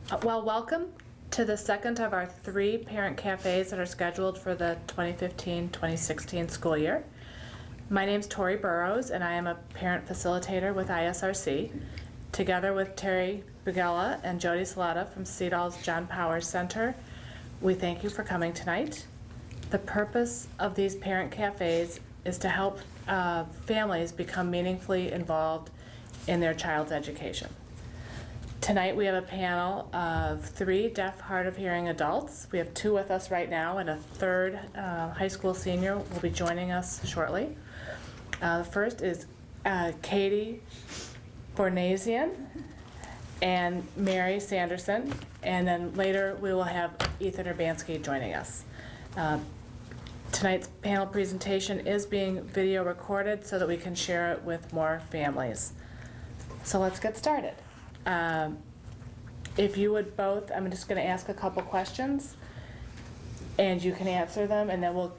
Well, welcome to the second of our 3 parent cafes that are scheduled for the 2015-2016 school year. My name's Tori Burrows, and I am a parent facilitator with ISRC. Together with Terry Bugella and Jody Salata from CEDAL's John Powers Center, we thank you for coming tonight. The purpose of these parent cafes is to help families become meaningfully involved in their child's education. Tonight we have a panel of 3 deaf, hard of hearing adults. We have 2 with us right now, and a third high school senior will be joining us shortly. The first is Katie Bornasian and Mary Sanderson, and then later we will have Ethan Urbanski joining us. Tonight's panel presentation is being video recorded so that we can share it with more families. So let's get started. If you would both, I'm just going to ask a couple questions, and you can answer them, and then we'll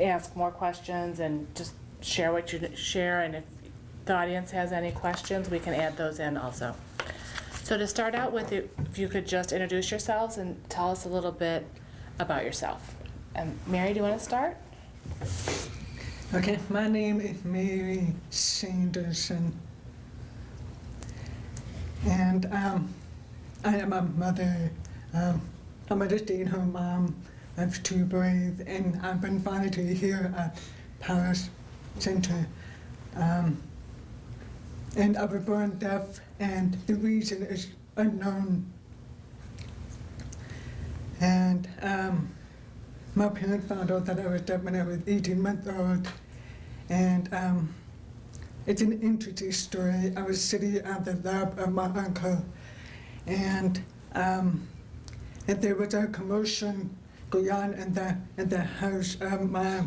ask more questions and just share what you share, and if the audience has any questions, we can add those in also. So to start out with, if you could just introduce yourselves and tell us a little bit about yourself. And Mary, do you want to start? Okay, my name is Mary Sanderson. And I am a mother. I'm a stay-at-home mom. I have 2 boys, and I've been volunteering here at Powers Center. And I was born deaf, and the reason is unknown. And my parents found out that I was deaf when I was 18 months old. And it's an interesting story. I was sitting at the lab of my uncle, and there was a commotion going on in the house of my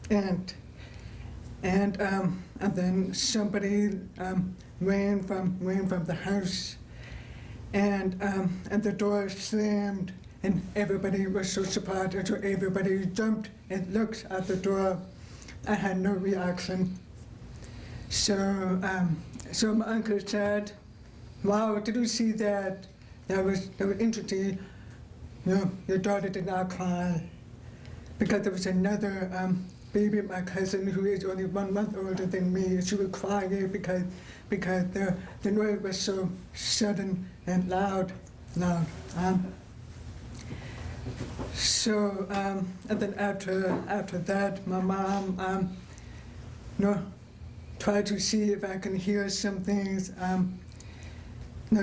aunt, and then somebody ran from the house, and the door slammed, and everybody was so surprised, and so everybody jumped and looked at the door. I had no reaction. So my uncle said, "Wow, did you see that? That was interesting. No, your daughter did not cry, because there was another baby, my cousin, who is only 1 month older than me. She was crying because the noise was so sudden and loud. So and then after that, my mom try to see if I can hear some things.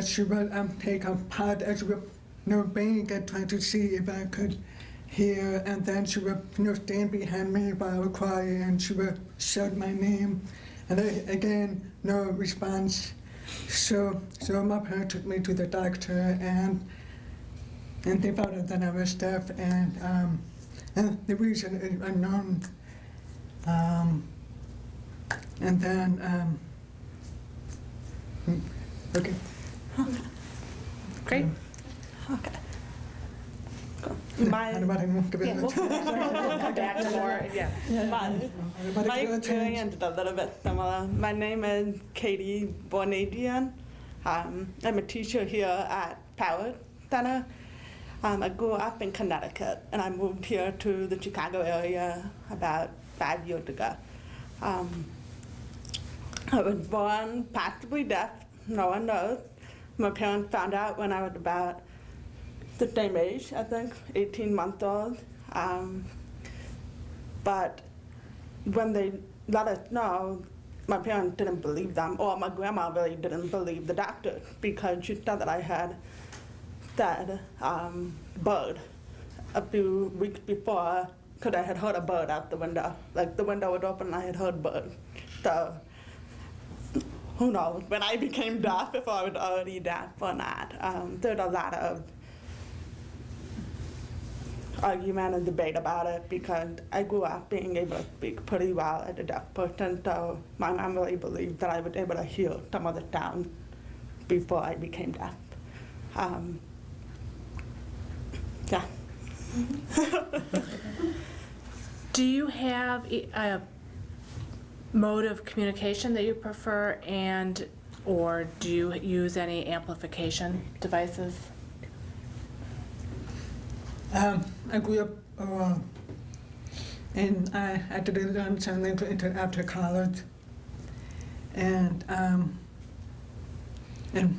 She will take a part as well, bank and try to see if I could hear, and then she will stand behind me while I was crying, and she will shout my name, and again no response. So my parents took me to the doctor, and they found out that I was deaf, and the reason is unknown. And then, okay. Great. Okay. We'll come back to more. My experience a little bit similar. My name is Katie Bornadian. I'm a teacher here at Powers Center. I grew up in Connecticut, and I moved here to the Chicago area about 5 years ago. I was born possibly deaf, no one knows. My parents found out when I was about the same age, I think, 18 months old. But when they let us know, my parents didn't believe them, or my grandma really didn't believe the doctor, because she thought that I had that bird a few weeks before, because I had heard a bird out the window. Like, the window was open and I had heard bird. So who knows when I became deaf, if I was already deaf or not. There's a lot of argument and debate about it, because I grew up being able to speak pretty well as a deaf person, so my mom really believed that I was able to hear some of the sounds before I became deaf. Yeah. Do you have a mode of communication that you prefer, and or do you use any amplification devices? I grew up oral, and I didn't learn sign language until after college. And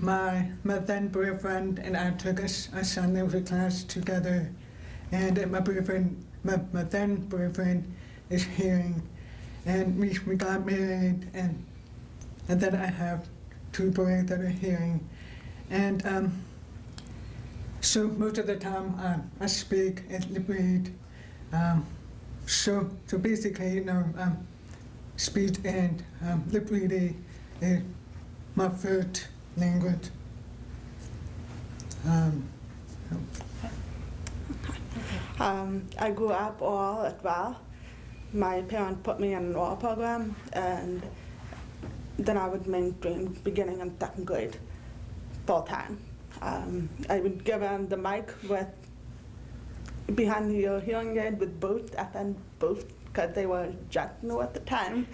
my then boyfriend and I took a sign language class together. And my then boyfriend is hearing, and we got married, and then I have 2 boys that are hearing. And so most of the time I speak and lip read. So basically, speech and lip reading is my first language. I grew up oral as well. My parents put me in an oral program, and then I was mainstream beginning in 2nd grade, full time. I was given the mic with behind the hearing aid with both FM both, because they were just new at the time,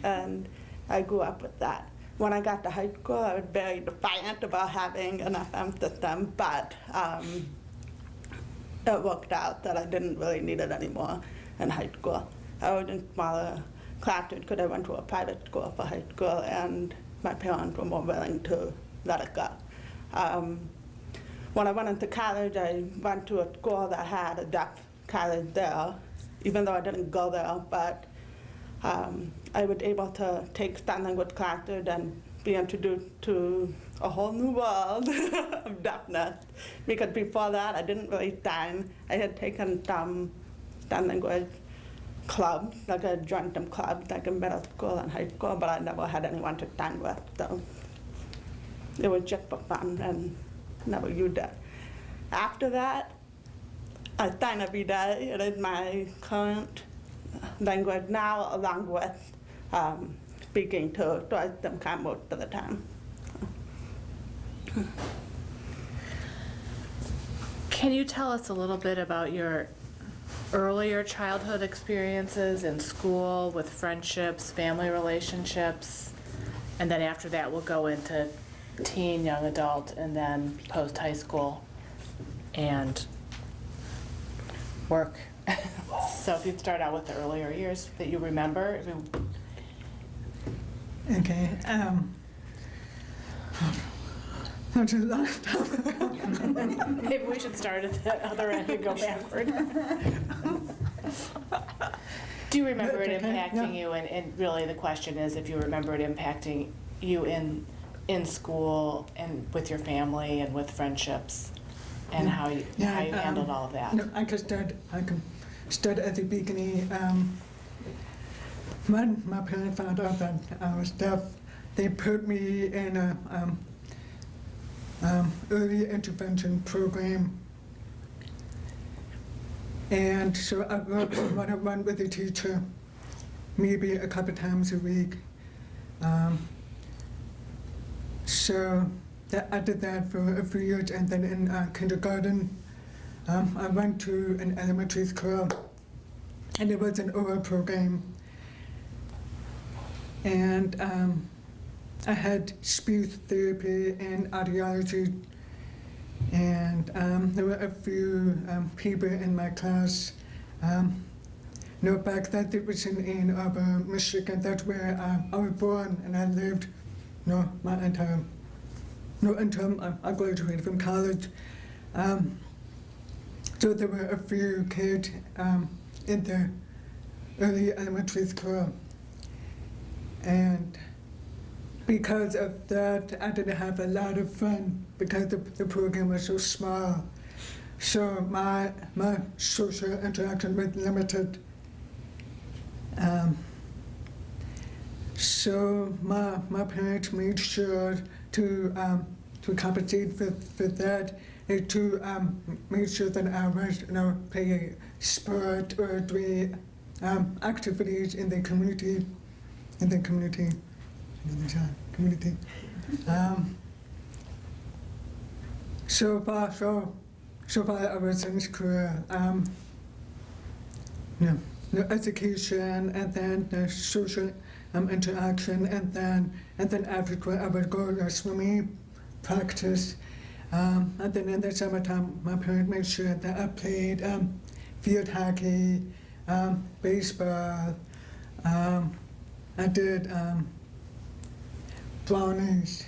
and I grew up with that. When I got to high school, I was very defiant about having an FM system, but it worked out that I didn't really need it anymore in high school. I was in smaller classes because I went to a private school for high school, and my parents were more willing to let it go. When I went into college, I went to a school that had a deaf college there, even though I didn't go there, but I was able to take sign language classes and be introduced to a whole new world of deafness. Because before that, I didn't really sign. I had taken some sign language clubs, like I joined some clubs, like in middle school and high school, but I never had anyone to sign with, so it was just for fun and never used it. After that, I sign every day. It is my current language now, along with speaking to them kind most of the time. Can you tell us a little bit about your earlier childhood experiences in school with friendships, family relationships, and then after that we'll go into teen, young adult, and then post-high school and work. So if you'd start out with the earlier years that you remember. Okay. That's a long time. Maybe we should start at the other end and go backward. Do you remember it impacting you? And really the question is if you remember it impacting you in school and with your family and with friendships, and how you handled all of that. No, I can start at the beginning. When my parents found out that I was deaf, they put me in a early intervention program. And so I worked one-on-one with the teacher, maybe a couple times a week. So I did that for a few years, and then in kindergarten, I went to an elementary school, and it was an oral program. And I had speech therapy and audiology, and there were a few people in my class. Back then it was in Ann Arbor, Michigan. That's where I was born, and I lived my entire, until I graduated from college. So there were a few kids in the early elementary school. And because of that, I didn't have a lot of fun because the program was so small. So my social interaction was limited. So my parents made sure to compensate for that, and to make sure that I was playing sport or doing activities in the community. So far I was in school, education, and then the social interaction, and then after school I would go to swimming practice. And then in the summertime, my parents made sure that I played field hockey, baseball. I did brownies.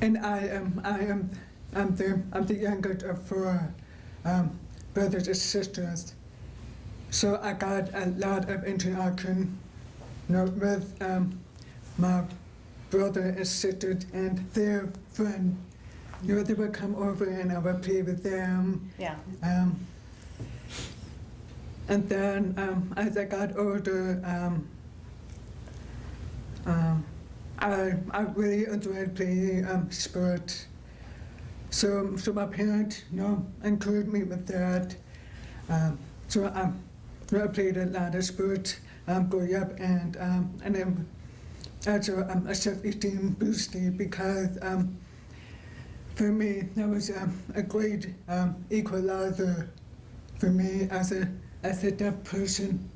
And I'm the youngest of four brothers and sisters. So I got a lot of interaction, with my brother and sisters and their friends. They would come over and I would play with them. Yeah. And then as I got older, I really enjoyed playing sports. So my parents, encouraged me with that. So I played a lot of sports growing up, and then also a self-esteem boosting because for me that was a great equalizer for me as a deaf person.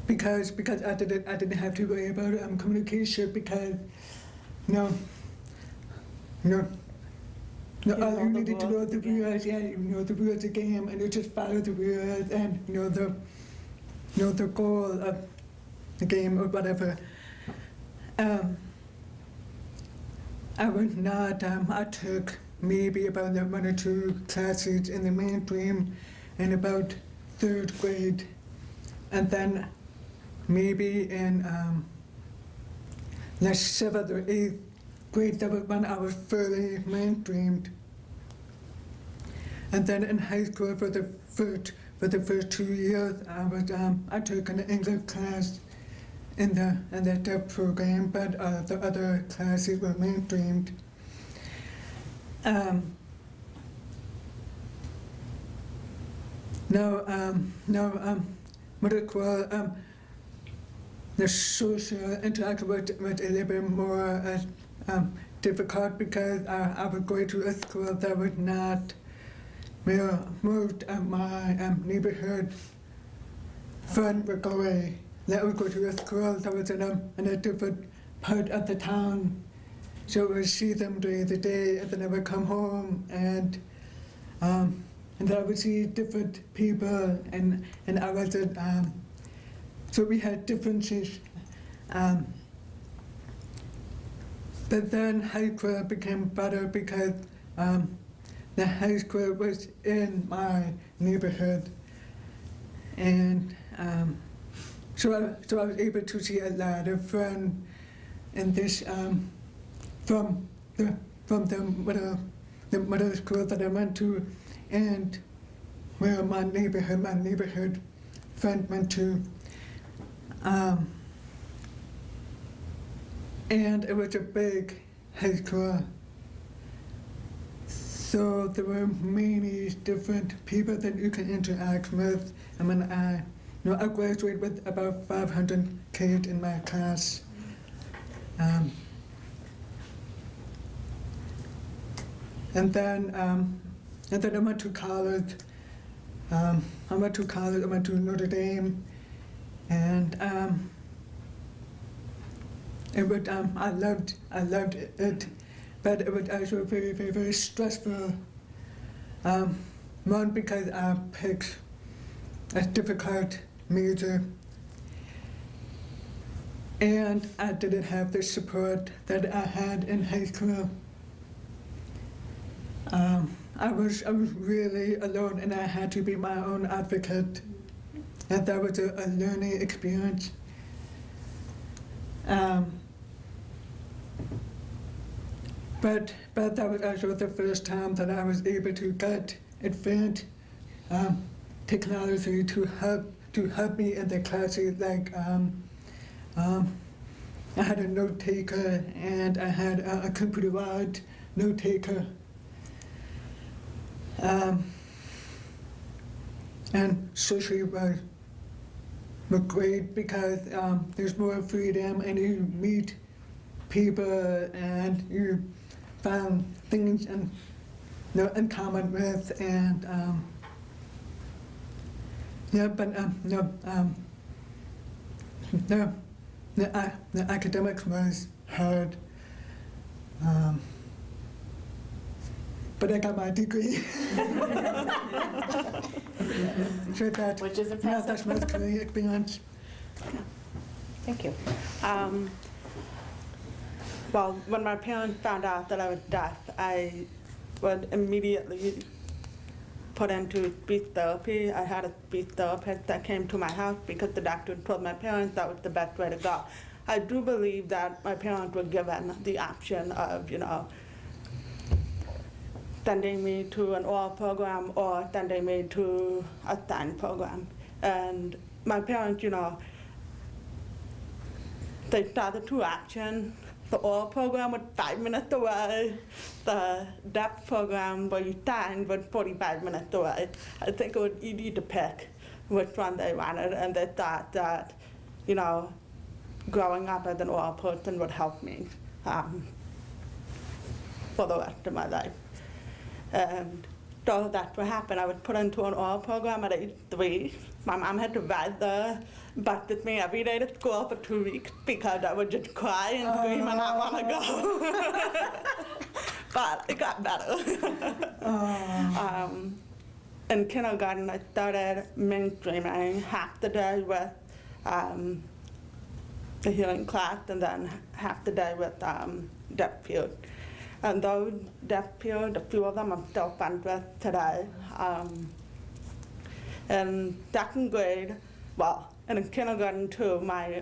Because I didn't have to worry about communication because all you needed to know the rules, you know the rules of the game, and you just follow the rules and the goal of the game or whatever. I was not. I took maybe about 1 or 2 classes in the mainstream in about 3rd grade, and then maybe in the 7th or 8th grade, that was when I was fully mainstreamed. And then in high school for the first 2 years, I took an English class in the deaf program, but the other classes were mainstreamed. Middle school, the social interaction was a little bit more difficult because I was going to a school that was not most of my neighborhood friends were going. They would go to a school that was in a different part of the town. So I would see them during the day, and then I would come home, and then I would see different people, and I wasn't. So we had differences. But then high school became better because the high school was in my neighborhood, and so I was able to see a lot of friends in this from the middle school that I went to, and where my neighborhood friend went to. And it was a big high school, so there were many different people that you can interact with. I mean, I graduated with about 500 kids in my class. And then I went to college. I went to Notre Dame, and I loved it, but it was also very, very, very stressful. One, because I picked a difficult major, and I didn't have the support that I had in high school. I was really alone, and I had to be my own advocate, and that was a learning experience. But that was also the first time that I was able to get advanced technology to help me in the classes. Like I had a note taker, and I had a computerized note taker. And socially was great because there's more freedom, and you meet people, and you find things in common with, and yeah, but the academics was hard. But I got my degree. So that, Which is yeah, impressive. that's my career experience. Thank you. Well, when my parents found out that I was deaf, I was immediately put into speech therapy. I had a speech therapist that came to my house because the doctor told my parents that was the best way to go. I do believe that my parents were given the option of, sending me to an oral program or sending me to a sign program. And my parents, they saw the two options. The oral program was 5 minutes away. The deaf program where you signed was 45 minutes away. I think it was easy to pick which one they wanted, and they thought that, growing up as an oral person would help me for the rest of my life. And so that's what happened. I was put into an oral program at age 3. My mom had to ride the bus with me every day to school for 2 weeks because I would just cry and scream and not want to go. But it got better. In kindergarten, I started mainstreaming half the day with the hearing class and then half the day with deaf period. And those deaf period, a few of them I'm still friends with today. In second grade, well, and in kindergarten too, my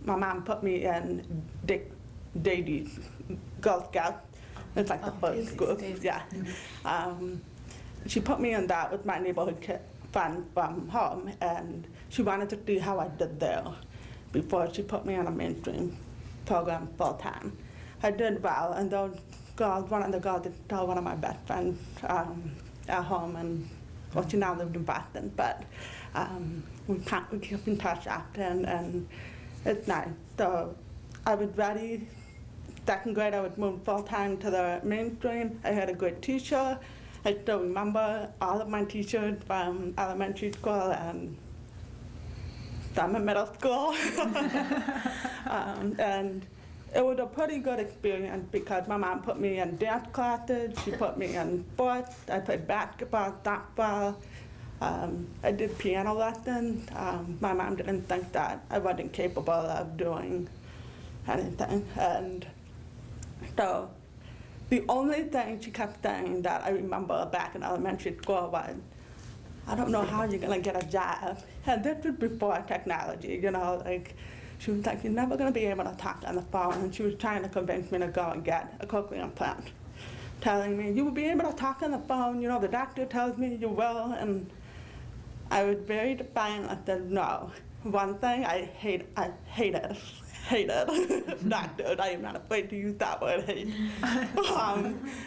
mom put me in Daisies, Girl Scouts. It's like the first group, yeah. She put me in that with my neighborhood friend from home, and she wanted to see how I did there before she put me on a mainstream program full time. I did well, and those girls, one of the girls is still one of my best friends at home, and well, she now lived in Boston, but we keep in touch often, and it's nice. So I was ready. Second grade, I would move full time to the mainstream. I had a good teacher. I still remember all of my teachers from elementary school and some in middle school. And it was a pretty good experience because my mom put me in dance classes, she put me in sports, I played basketball, softball, I did piano lessons. My mom didn't think that I wasn't capable of doing anything. And so the only thing she kept saying that I remember back in elementary school was, I don't know how you're gonna get a job. And this was before technology, she was like, you're never gonna be able to talk on the phone. And she was trying to convince me to go and get a cochlear implant, telling me, you will be able to talk on the phone, the doctor tells me you will. And I was very defiant. I said, no. One thing I hated doctors. I am not afraid to use that word, hate.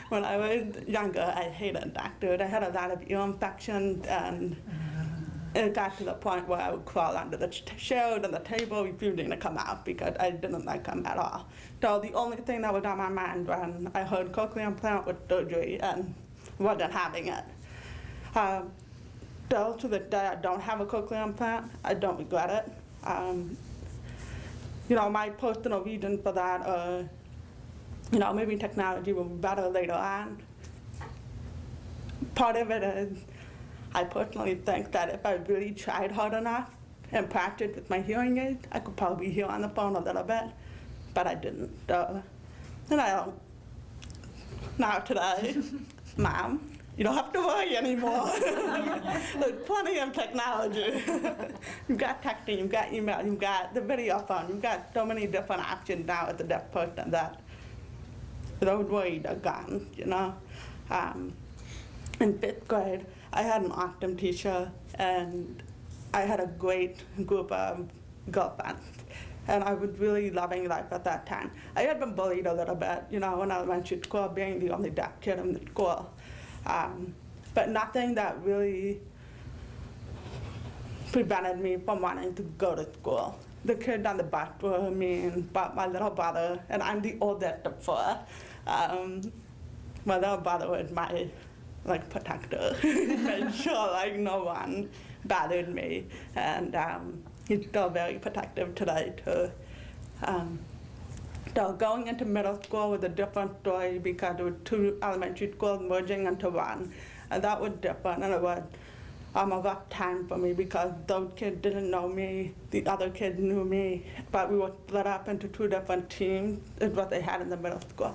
When I was younger, I hated doctors. I had a lot of ear infections, and it got to the point where I would crawl under the chair and the table, refusing to come out because I didn't like them at all. So the only thing that was on my mind when I heard cochlear implant was surgery and wasn't having it. Still to this day, I don't have a cochlear implant. I don't regret it. My personal reason for that, maybe technology will be better later on. Part of it is, I personally think that if I really tried hard enough and practiced with my hearing aid, I could probably hear on the phone a little bit, but I didn't. And I don't. Now today, Mom, you don't have to worry anymore. There's plenty of technology. You've got texting, you've got email, you've got the video phone, you've got so many different options now as a deaf person that those worries are gone, In 5th grade, I had an awesome teacher, and I had a great group of girlfriends. And I was really loving life at that time. I had been bullied a little bit, in elementary school, being the only deaf kid in the school. But nothing that really prevented me from wanting to go to school. The kids on the bus were mean, but my little brother, and I'm the oldest of 4, my little brother was my like protector. He made sure like no one bothered me, and he's still very protective today too. So going into middle school was a different story because there were two elementary schools merging into one, and that was different, and it was a rough time for me because those kids didn't know me, the other kids knew me, but we were split up into two different teams, is what they had in the middle school.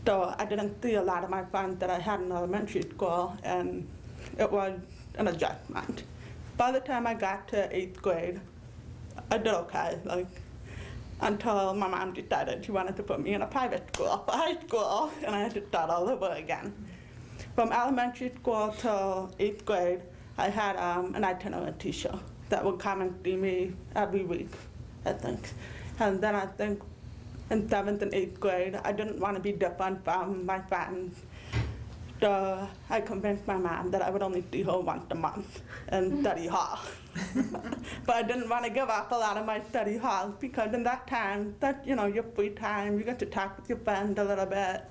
So I didn't see a lot of my friends that I had in elementary school, and it was an adjustment. By the time I got to 8th grade, I did okay, like, until my mom decided she wanted to put me in a private school for high school, and I had to start all over again. From elementary school till 8th grade, I had an itinerant teacher that would come and see me every week, I think. And then I think in 7th and 8th grade, I didn't want to be different from my friends. So I convinced my mom that I would only see her once a month and study hall. But I didn't want to give up a lot of my study hall because in that time, that, your free time, you get to talk with your friends a little bit.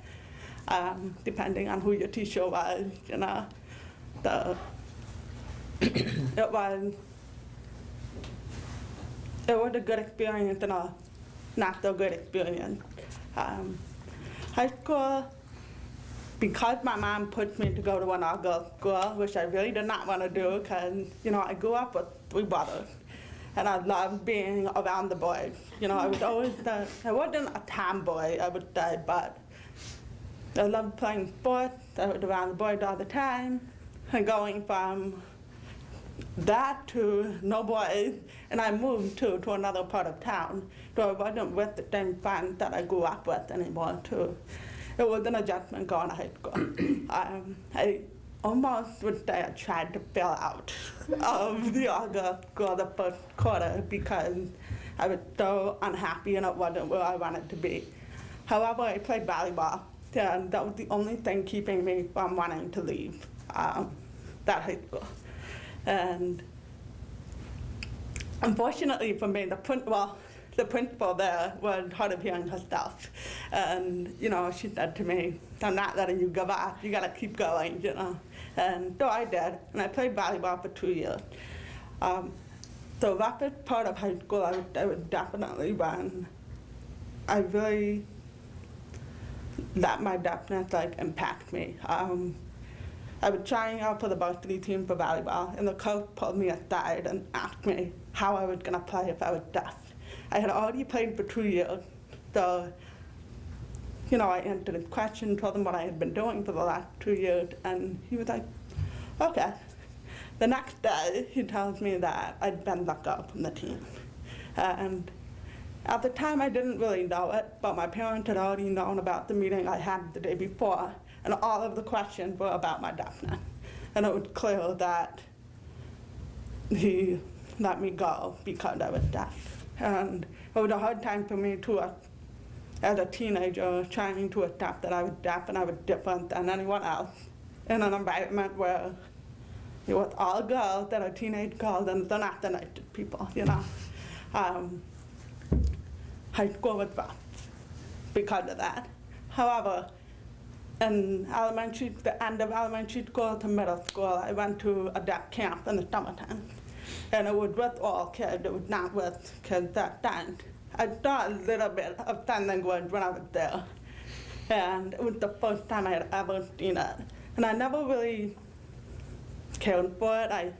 Depending on who your teacher was, it was a good experience and a not so good experience. High school, because my mom pushed me to go to an all-girls school, which I really did not want to do because, I grew up with 3 brothers. And I loved being around the boys. I was always I wasn't a tomboy, I would say, but I loved playing sports. I was around the boys all the time. And going from that to no boys, and I moved to another part of town. So I wasn't with the same friends that I grew up with anymore too. It was an adjustment going to high school. I almost would say I tried to bail out of the August school the first quarter because I was so unhappy and it wasn't where I wanted to be. However, I played volleyball. And that was the only thing keeping me from wanting to leave that high school. And unfortunately for me, the principal there was hard of hearing herself. And, she said to me, I'm not letting you give up, you gotta keep going, And so I did, and I played volleyball for 2 years. The roughest part of high school I would definitely run. I really let my deafness impact me. I was trying out for the varsity team for volleyball, and the coach pulled me aside and asked me how I was gonna play if I was deaf. I had already played for 2 years, so I answered his question, told him what I had been doing for the last 2 years, and he was like, okay. The next day, he tells me that I'd been let go from the team. And at the time, I didn't really know it, but my parents had already known about the meeting I had the day before, and all of the questions were about my deafness. And it was clear that he let me go because I was deaf. And it was a hard time for me too, as a teenager, trying to accept that I was deaf and I was different than anyone else in an environment where it was all girls that are teenage girls and they're not the nicest people, High school was rough because of that. However, in the end of elementary school to middle school, I went to a deaf camp in the summertime. And it was with all kids, it was not with kids that died. I saw a little bit of sign language when I was there. And it was the first time I had ever seen it. And I never really cared for it. I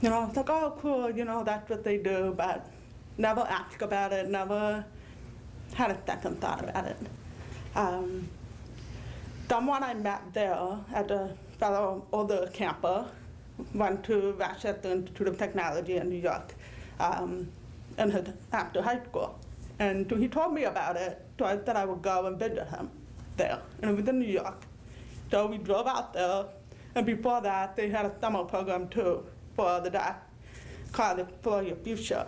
was like, oh, cool, that's what they do, but never asked about it, never had a second thought about it. Someone I met there at a fellow older camper went to Rochester Institute of Technology in New York after high school. And he told me about it, so I said I would go and visit him there. And it was in New York. So we drove out there, and before that, they had a summer program too for the deaf called Explore Your Future.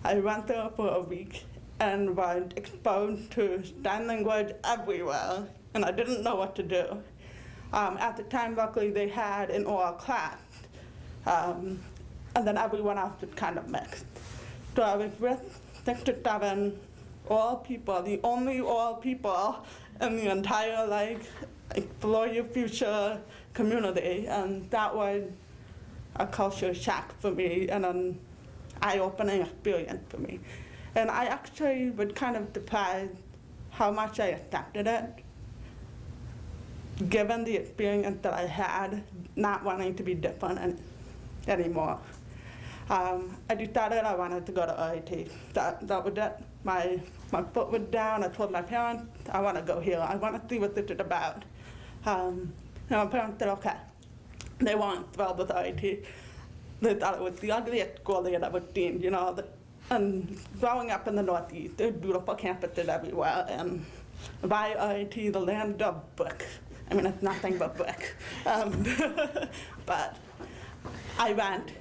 I went there for a week and was exposed to sign language everywhere, and I didn't know what to do. At the time, luckily, they had an oral class, and then everyone else was kind of mixed. So I was with 6 to 7 all people, the only all people in the entire like Explore Your Future community, and that was a culture shock for me and an eye-opening experience for me. And I actually was kind of surprised how much I accepted it, given the experience that I had, not wanting to be different anymore. I decided I wanted to go to RIT. That was it. My foot was down. I told my parents, I want to go here. I want to see what this is about. And my parents said, okay. They weren't thrilled with RIT. They thought it was the ugliest school they had ever seen, you know. And growing up in the Northeast, there's beautiful campuses everywhere. And by RIT, the land of brick. I mean, it's nothing but brick. But I went,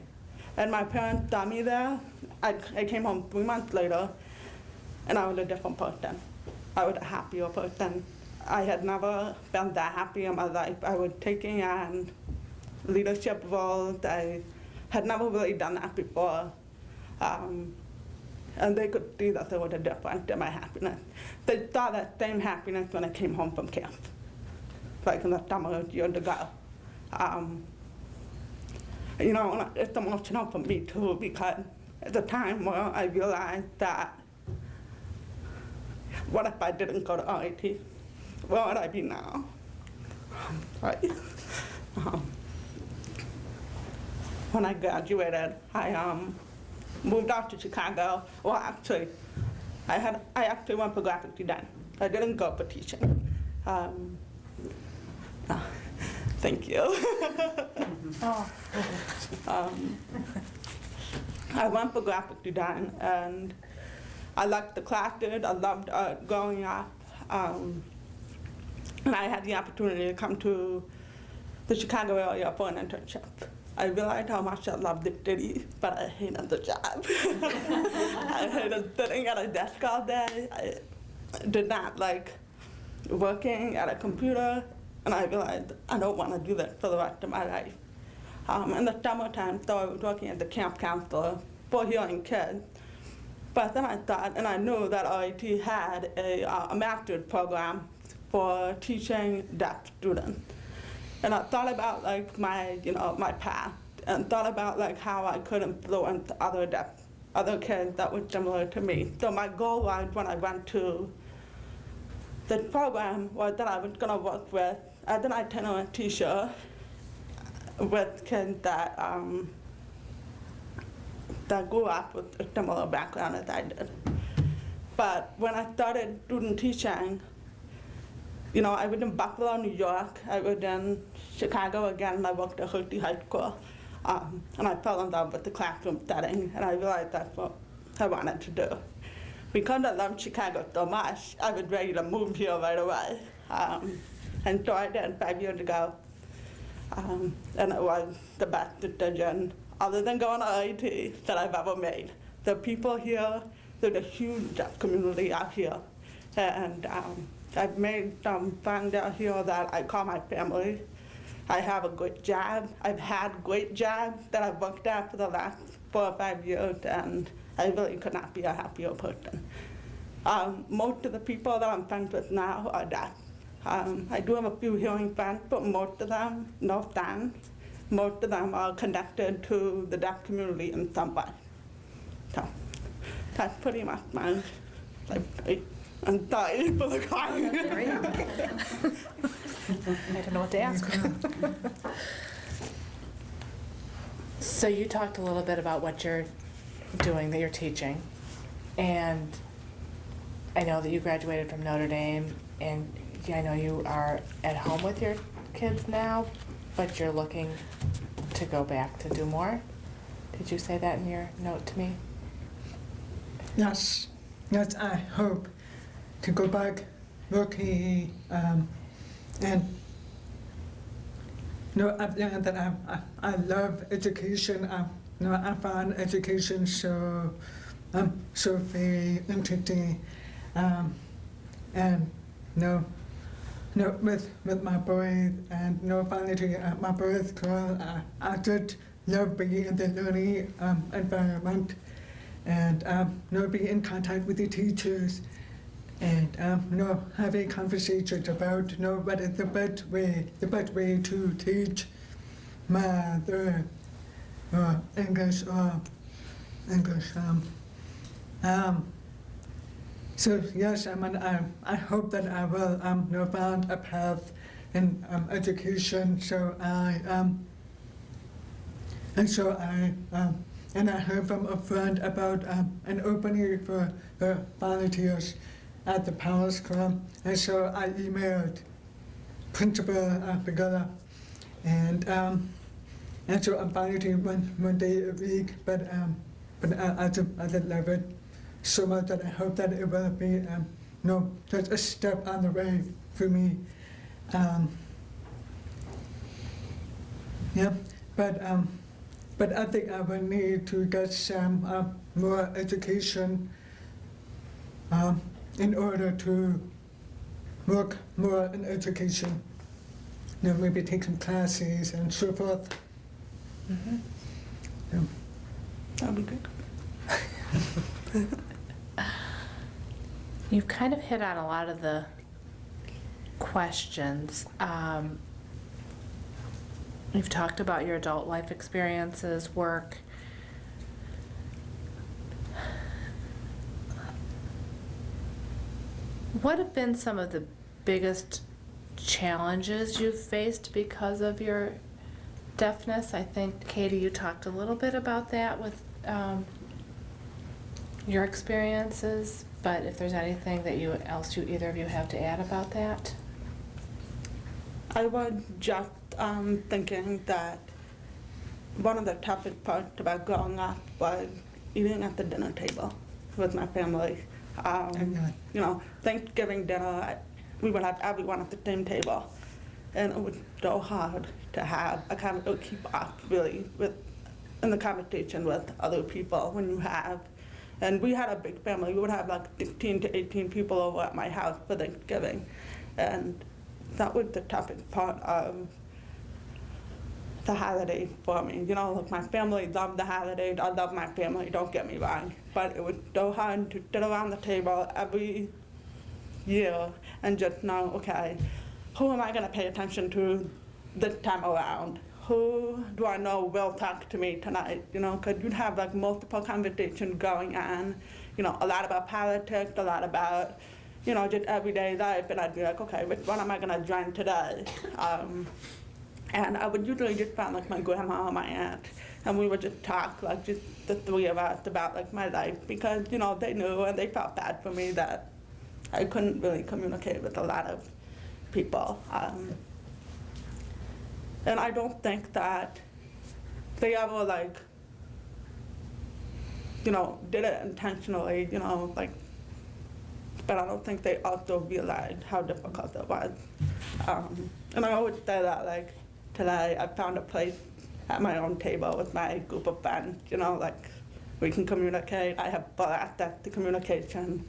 and my parents saw me there. I came home 3 months later, and I was a different person. I was a happier person. I had never been that happy in my life. I was taking on leadership roles. I had never really done that before. And they could see that there was a difference in my happiness. They saw that same happiness when I came home from camp, like in the summer years ago. You know, it's emotional for me too, because at the time where I realized that, what if I didn't go to RIT? Where would I be now? Right? When I graduated, I moved out to Chicago. Well, actually, I actually went for graphic design. I didn't go for teaching. Thank you. I went for graphic design, and I liked the classes. I loved growing up. And I had the opportunity to come to the Chicago area for an internship. I realized how much I loved the city, but I hated the job. I hated sitting at a desk all day. I did not like working at a computer, and I realized I don't want to do that for the rest of my life. In the summertime, so I was working at the camp counselor for hearing kids. But then I thought, and I knew that RIT had a master's program for teaching deaf students. And I thought about like my path, and thought about like how I could influence other kids that were similar to me. So my goal was, when I went to the program, was that I was going to work with as an itinerant teacher with kids that grew up with a similar background as I did. But when I started student teaching, you know, I was in Buffalo, New York. I was in Chicago again, and I worked at Hershey High School. And I fell in love with the classroom setting, and I realized that's what I wanted to do. Because I loved Chicago so much, I was ready to move here right away. And so I did 5 years ago. And it was the best decision, other than going to RIT, that I've ever made. The people here, there's a huge community out here. And I've made some friends out here that I call my family. I have a good job. I've had great jobs that I've worked at for the last 4 or 5 years, and I really could not be a happier person. Most of the people that I'm friends with now are deaf. I do have a few hearing friends, but most of them, no friends. Most of them are connected to the deaf community in some way. So that's pretty much my life. I'm sorry for the crying. I don't know what to ask. So you talked a little bit about what you're doing, that you're teaching, and I know that you graduated from Notre Dame, and I know you are at home with your kids now, but you're looking to go back to do more. Did you say that in your note to me? Yes, I hope to go back working, and I've learned that I love education. I find education so very interesting, and with my boys, and finally at my boys' school, I just love being in the learning environment, and be in contact with the teachers, and having conversations about what is the best way to teach math or English or English. So yes, I hope that I will find a path in education. So and I heard from a friend about an opening for volunteers at the Palace Club, and so I emailed Principal Begala, and so I'm volunteering one day a week, but I just love it so much that I hope that it will be just a step on the way for me. Yeah, but I think I will need to get some more education in order to work more in education. Maybe take some classes and so forth. Mm-hmm. Yeah. That'd be good. You've kind of hit on a lot of the questions. You've talked about your adult life experiences, work. What have been some of the biggest challenges you've faced because of your deafness? I think, Katie, you talked a little bit about that with your experiences, but if there's anything that either of you have to add about that? I was just thinking that one of the toughest parts about growing up was eating at the dinner table with my family. Thanksgiving dinner, we would have everyone at the same table, and it was so hard to have keep up really in the conversation with other people when you have. And we had a big family. We would have like 15 to 18 people over at my house for Thanksgiving, and that was the toughest part of the holiday for me. My family loved the holidays. I love my family, don't get me wrong. But it was so hard to sit around the table every year and just know, okay, who am I going to pay attention to this time around? Who do I know will talk to me tonight? Because you'd have like multiple conversations going on, a lot about politics, a lot about, just everyday life. And I'd be like, okay, which one am I going to join today? And I would usually just find like my grandma or my aunt, and we would just talk, like just the three of us, about like my life, because they knew and they felt bad for me that I couldn't really communicate with a lot of people. And I don't think that they ever did it intentionally, but I don't think they also realized how difficult it was. And I always say that today I found a place at my own table with my group of friends, we can communicate. I have full access to communication.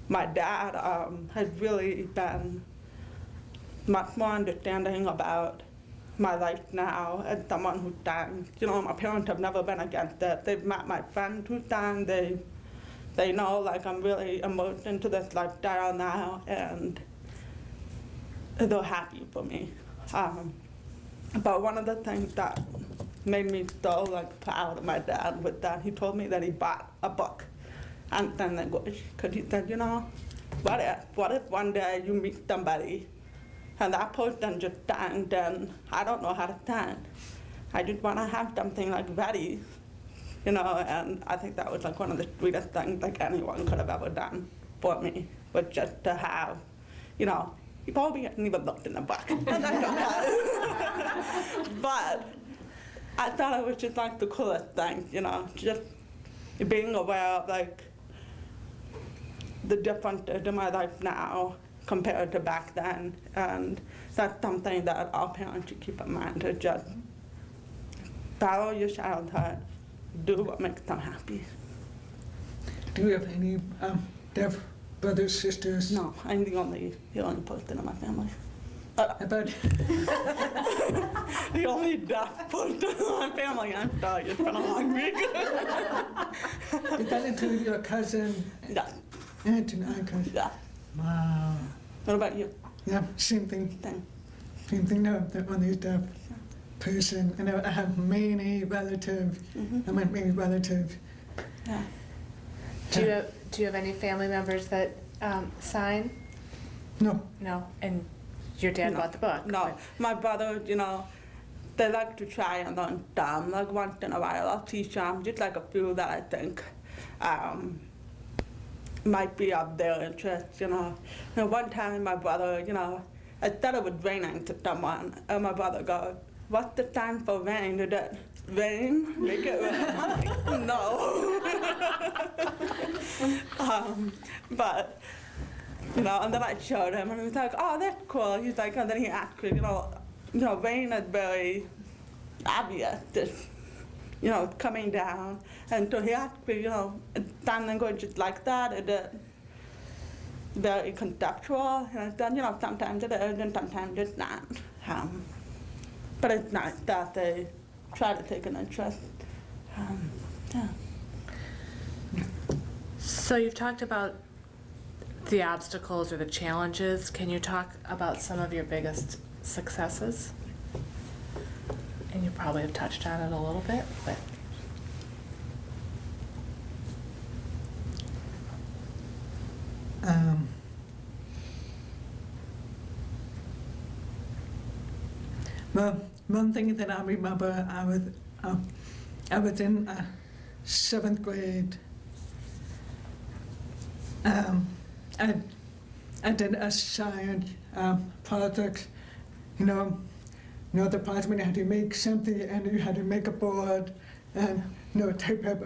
My dad has really been much more understanding about my life now as someone who's dying. My parents have never been against it. They've met my friend who's dying. They know I'm really immersed into this lifestyle now, and they're happy for me. But one of the things that made me so proud of my dad was that he told me that he bought a book on sign language, because he said, what if one day you meet somebody and that person just signed, and I don't know how to sign. I just want to have something ready, and I think that was one of the sweetest things anyone could have ever done for me, was just to have, he probably hasn't even looked in the book, and that's okay. But I thought it was just the coolest thing, just being aware of the differences in my life now compared to back then, and that's something that all parents should keep in mind, to just follow your childhood, do what makes them happy. Do you have any deaf brothers, sisters? No, I'm the only person in my family. about The only deaf person in my family, I'm sorry, it's been a long week. did that include your cousin Yeah, and an uncle? yeah. Wow. What about you? Yeah, same thing. Then, Same thing. No, the only deaf person. And I have many relatives. mhm, Many relatives. yeah. Do you have any family members that sign? No. No, and your dad No. bought the book. No, my brother, they like to try and learn them. Like once in a while, I'll teach them just like a few that I think might be of their interest. One time my brother, I thought it was raining to someone, and my brother goes, "What's the time for rain? Did it rain? Make it rain?" I'm like, "No." But. And then I showed him, and he was like, "Oh, that's cool." He's like, and then he asked me, rain is very obvious, it's, coming down. And so he asked me, sign language is like that, is it very conceptual? And I said, sometimes it is, and sometimes it's not. But it's nice that they try to take an interest. Yeah. So you've talked about the obstacles or the challenges. Can you talk about some of your biggest successes? And you probably have touched on it a little bit, but. Well, one thing that I remember, I was in 7th grade. I did a science project, the part when you had to make something and you had to make a board and tape up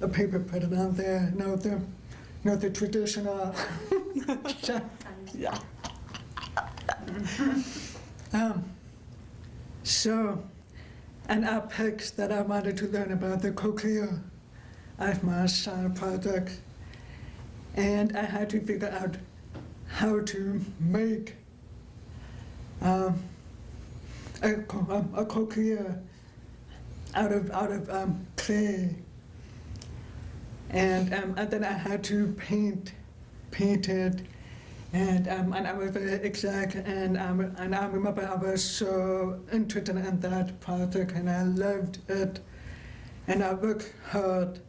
a paper, put it on there, the traditional. Yeah. So, and I picked that I wanted to learn about the cochlea as my science project. And I had to figure out how to make a cochlea out of clay, and then I had to paint it, and I was very exact, and I remember I was so interested in that project, and I loved it, and I worked hard.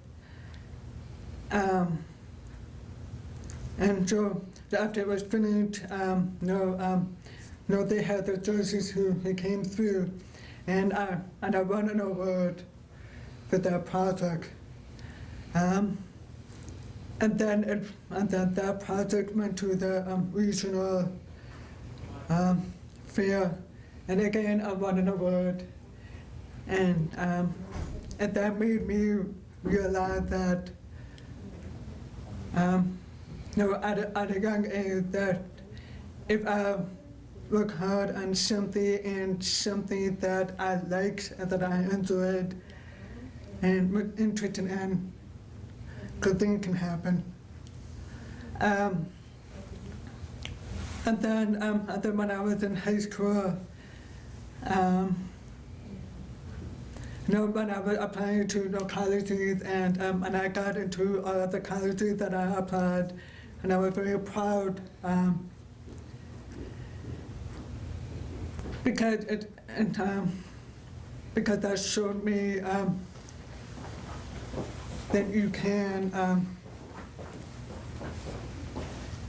And so after it was finished, they had the judges who came through, and I won an award for that project. And then that project went to the regional fair, and again I won an award, and that made me realize that. At a young age, that if I work hard on something and something that I liked and that I enjoyed and was interested in, good things can happen. And then when I was in high school, when I was applying to colleges, and I got into all the colleges that I applied, and I was very proud because that showed me that you can,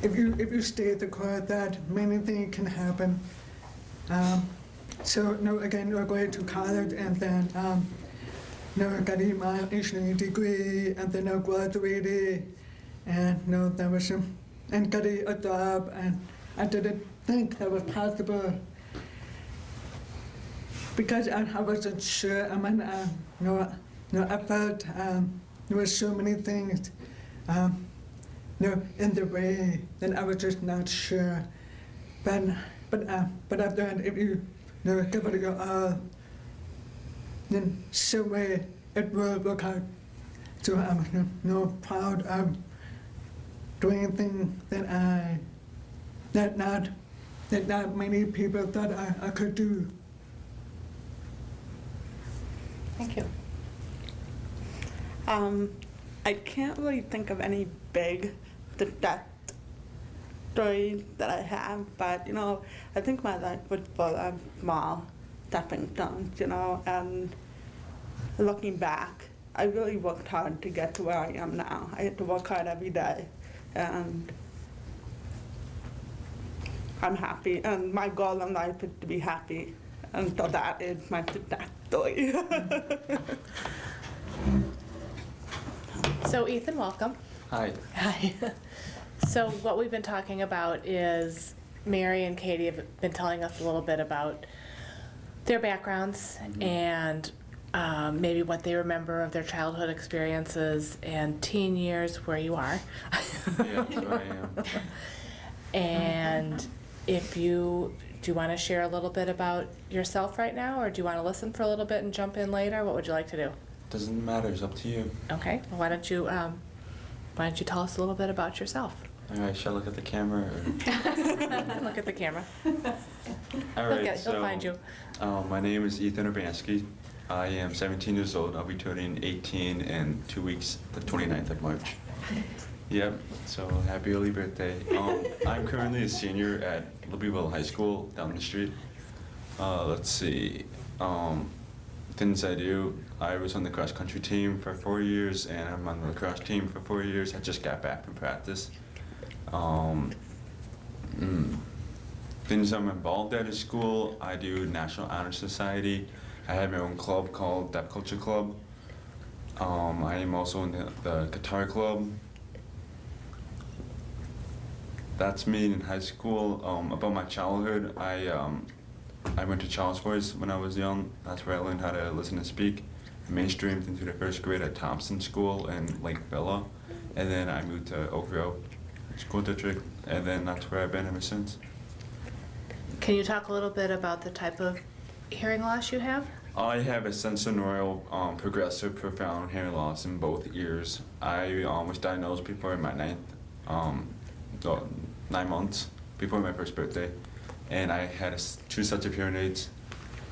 if you stay the course, that many things can happen. So again, we're going to college, and then I got my engineering degree, and then I graduated, and there was and got a job, and I didn't think that was possible because I wasn't sure. I felt there were so many things in the way that I was just not sure. But I've learned if you give it your all, then some way it will work out. So I'm proud of doing things that that not many people thought I could do. Thank you. I can't really think of any big death story that I have, but I think my life was full of small stepping stones, and looking back, I really worked hard to get to where I am now. I had to work hard every day, and I'm happy, and my goal in life is to be happy, and so that is my death story. So Ethan, welcome. Hi. Hi. So what we've been talking about is Mary and Katie have been telling us a little bit about their backgrounds and maybe what they remember of their childhood experiences and teen years where you are. Yeah, that's where I am. And do you want to share a little bit about yourself right now, or do you want to listen for a little bit and jump in later? What would you like to do? Doesn't matter, it's up to you. Okay, well, why don't you tell us a little bit about yourself? All right, shall I look at the camera? Look at the camera. All right, He'll find you. My name is Ethan Oransky. I am 17 years old. I'll be turning 18 in 2 weeks, the 29th of March. Yep, so happy early birthday. I'm currently a senior at Libertyville High School down the street. Let's see. Things I do, I was on the cross country team for 4 years, and I'm on the lacrosse team for 4 years. I just got back from practice. Things I'm involved at school, I do National Honor Society. I have my own club called Deaf Culture Club. I am also in the guitar club. That's me in high school. About my childhood, I went to Charles Voice when I was young. That's where I learned how to listen and speak. I mainstreamed into the first grade at Thompson School in Lake Villa. And then I moved to Oak Grove School District, and then that's where I've been ever since. Can you talk a little bit about the type of hearing loss you have? I have a sensorineural progressive profound hearing loss in both ears. I was diagnosed before my 9 months before my first birthday, and I had 2 sets of hearing aids.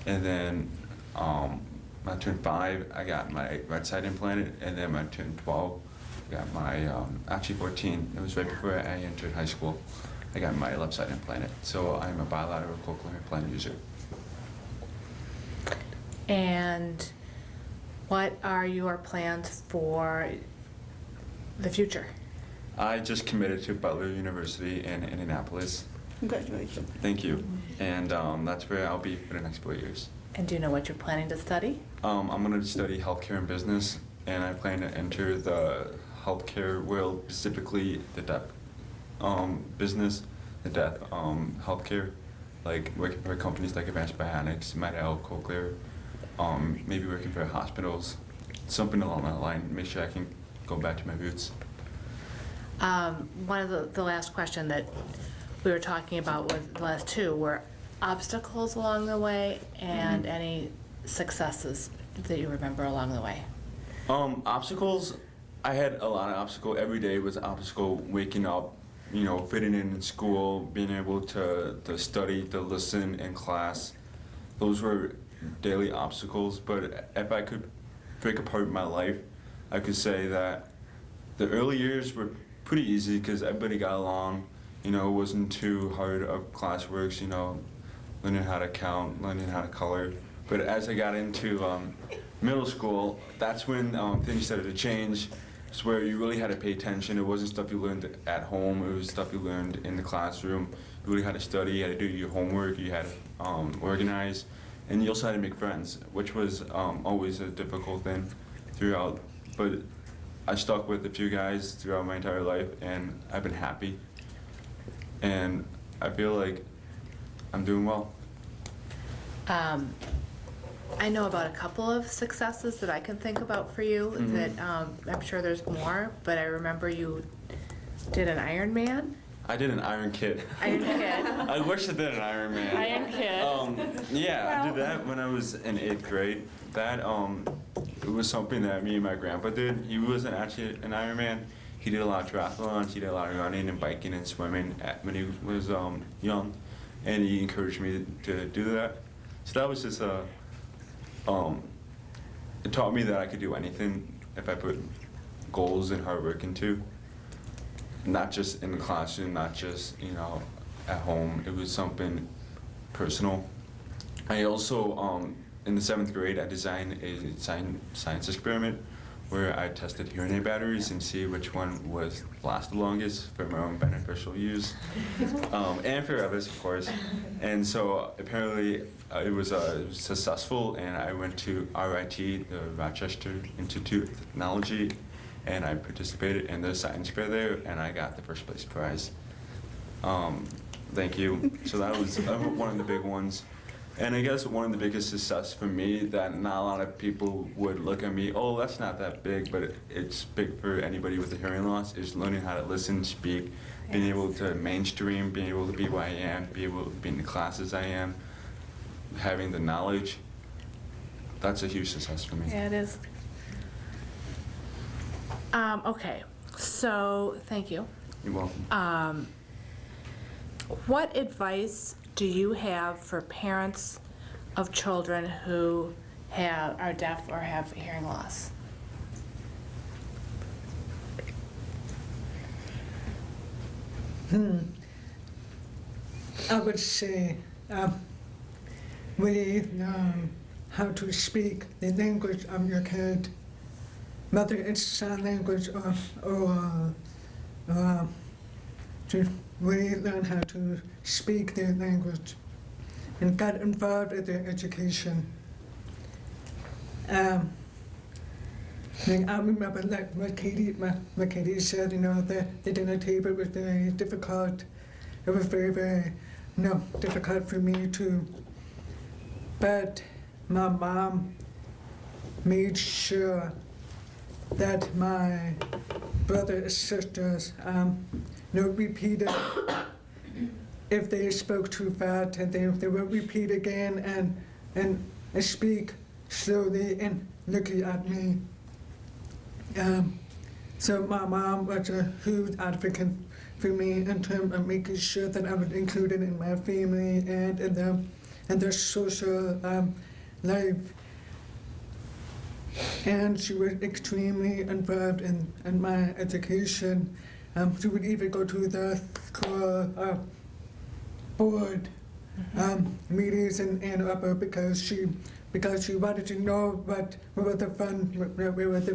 And then when I turned 5, I got my right side implanted, and then when I turned 12, I got my actually 14. It was right before I entered high school. I got my left side implanted, so I'm a bilateral cochlear implant user. And what are your plans for the future? I just committed to Butler University in Indianapolis. Congratulations. Thank you. And that's where I'll be for the next 4 years. And do you know what you're planning to study? I'm going to study healthcare and business, and I plan to enter the healthcare world, specifically the deaf business, the deaf healthcare, like working for companies like Advanced Bionics, Medel, Cochlear, maybe working for hospitals, something along that line, make sure I can go back to my roots. One of the last question that we were talking about with the last 2 were obstacles along the way and any successes that you remember along the way. Obstacles, I had a lot of obstacles. Every day was an obstacle, waking up, fitting in school, being able to study, to listen in class. Those were daily obstacles, but if I could break apart my life, I could say that the early years were pretty easy because everybody got along. It wasn't too hard of classworks, learning how to count, learning how to color. But as I got into middle school, that's when things started to change. It's where you really had to pay attention. It wasn't stuff you learned at home. It was stuff you learned in the classroom. You really had to study. You had to do your homework. You had to organize. And you also had to make friends, which was always a difficult thing throughout. But I stuck with a few guys throughout my entire life, and I've been happy. And I feel like I'm doing well. I know about a couple of successes that I can think about for you that I'm sure there's more, but I remember you did an Ironman. I did an Iron Kid. Iron Kid. I wish I did an Iron Man. Iron Kid. Yeah, I did that when I was in 8th grade. That it was something that me and my grandpa did. He wasn't actually an Iron Man. He did a lot of triathlons. He did a lot of running and biking and swimming when he was young. and he encouraged me to do that. So that was just it taught me that I could do anything if I put goals and hard work into. Not just in the classroom, not just, at home. It was something personal. I also, in the 7th grade, I designed a science experiment where I tested hearing aid batteries and see which one was last the longest for my own beneficial use, and for others, of course. And so apparently it was successful, and I went to RIT, the Rochester Institute of Technology, and I participated in the science fair there, and I got the first place prize. Thank you. So that was one of the big ones. And I guess one of the biggest success for me that not a lot of people would look at me, oh, that's not that big, but it's big for anybody with a hearing loss, is learning how to listen, speak, being able to mainstream, being able to be who I am, be able to be in the classes I am, having the knowledge. That's a huge success for me. Yeah, it is. Okay, so thank you. You're welcome. What advice do you have for parents of children who are deaf or have hearing loss? I would say really learn how to speak the language of your kid, whether it's sign language or to really learn how to speak their language and get involved in their education. I remember like what Katie said, the dinner table was very difficult. It was very, very difficult for me too. But my mom made sure that my brothers and sisters repeated if they spoke too fast, and they will repeat again and speak slowly and looking at me. So my mom was a huge advocate for me in terms of making sure that I was included in my family and in their social life. And she was extremely involved in my education. She would even go to the school board meetings in Ann Arbor because she wanted to know what were the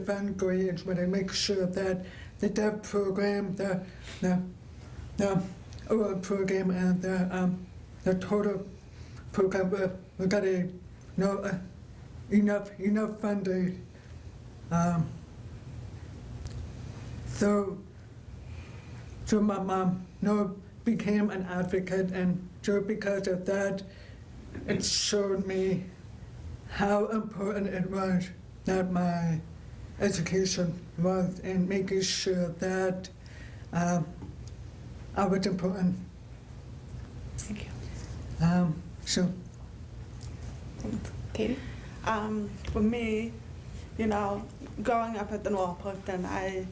fun grades, but I make sure that the deaf program, the oral program, and the total program we got enough funding. So my mom became an advocate, and so because of that, it showed me how important it was that my education was, and making sure that I was important. Thank you. So. Katie? For me, growing up at the North Portland, I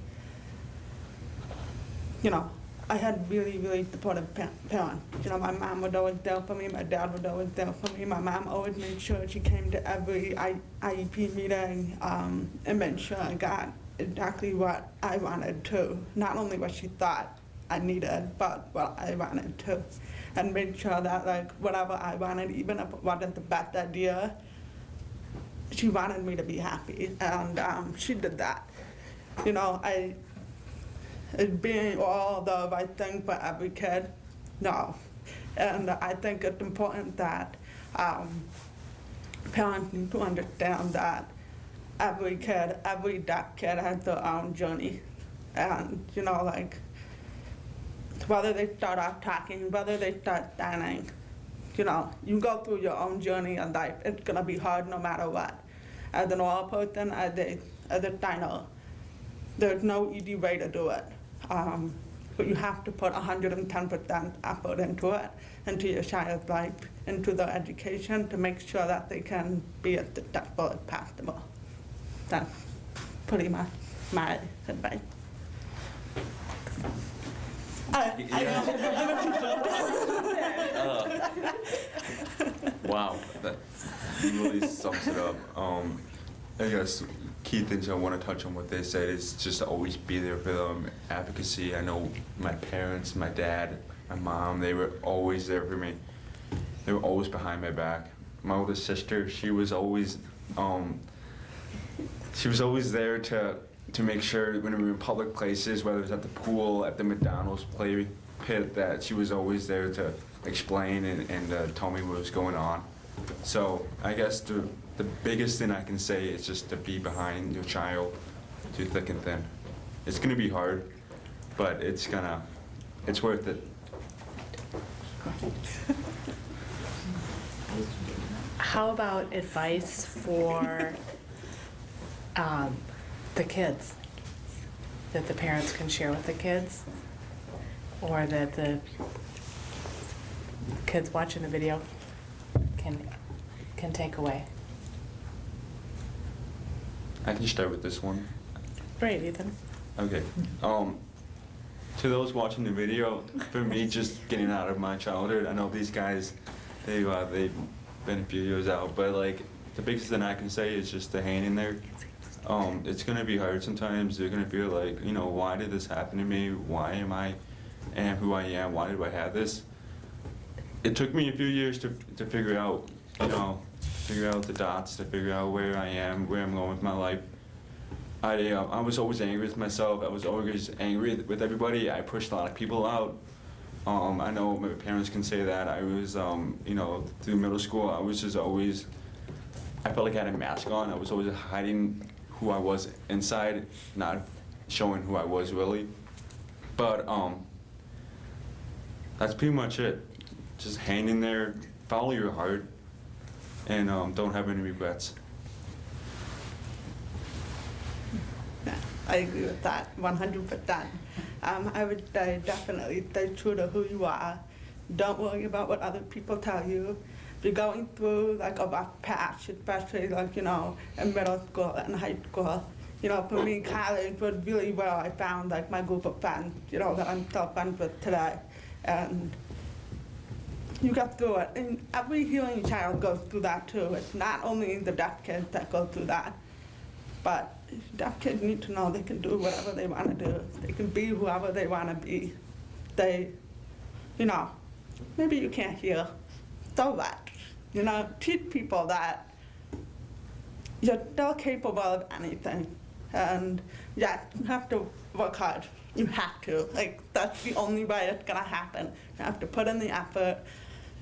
had really, really supportive parents. My mom was always there for me, my dad was always there for me. My mom always made sure she came to every IEP meeting and made sure I got exactly what I wanted to. Not only what she thought I needed, but what I wanted to. And made sure that whatever I wanted, even if it wasn't the best idea, she wanted me to be happy, and she did that. It being all the right thing for every kid, no. And I think it's important that parents need to understand that every kid, every deaf kid has their own journey. And, whether they start off talking, whether they start standing, you go through your own journey in life. It's gonna be hard no matter what. As an oral person, as a signer, there's no easy way to do it. But you have to put 110% effort into it, into your child's life, into their education, to make sure that they can be as successful as possible. That's pretty much my advice. Wow, that really sums it up. I guess key things I want to touch on what they said is just to always be there for them. Advocacy. I know my parents, my dad, my mom, they were always there for me. They were always behind my back. My older sister, she was always there to make sure when we were in public places, whether it was at the pool, at the McDonald's play pit, that she was always there to explain and tell me what was going on. So I guess the biggest thing I can say is just to be behind your child through thick and thin. It's gonna be hard, but it's worth it. How about advice for the kids that the parents can share with the kids, or that the kids watching the video can take away? I can start with this one. Great, Ethan. Okay. To those watching the video, for me, just getting out of my childhood, I know these guys, they've been a few years out, but like the biggest thing I can say is just to hang in there. It's gonna be hard sometimes. You're gonna feel like, why did this happen to me? Why am I who I am? Why did I have this? It took me a few years to figure out, figure out the dots, to figure out where I am, where I'm going with my life. I was always angry with myself. I was always angry with everybody. I pushed a lot of people out. I know my parents can say that. I was, through middle school, I was just always, I felt like I had a mask on. I was always hiding who I was inside, not showing who I was really. But that's pretty much it. Just hang in there, follow your heart, and don't have any regrets. Yeah, I agree with that 100%. I would definitely stay true to who you are. Don't worry about what other people tell you. If you're going through like a rough patch, especially like, in middle school and high school, for me, college was really where I found like my group of friends, that I'm still friends with today. And you get through it. And every healing child goes through that too. It's not only the deaf kids that go through that, but deaf kids need to know they can do whatever they want to do. They can be whoever they want to be. They, maybe you can't hear, so what? Teach people that you're still capable of anything. And yeah, you have to work hard. You have to. Like, that's the only way it's gonna happen. You have to put in the effort.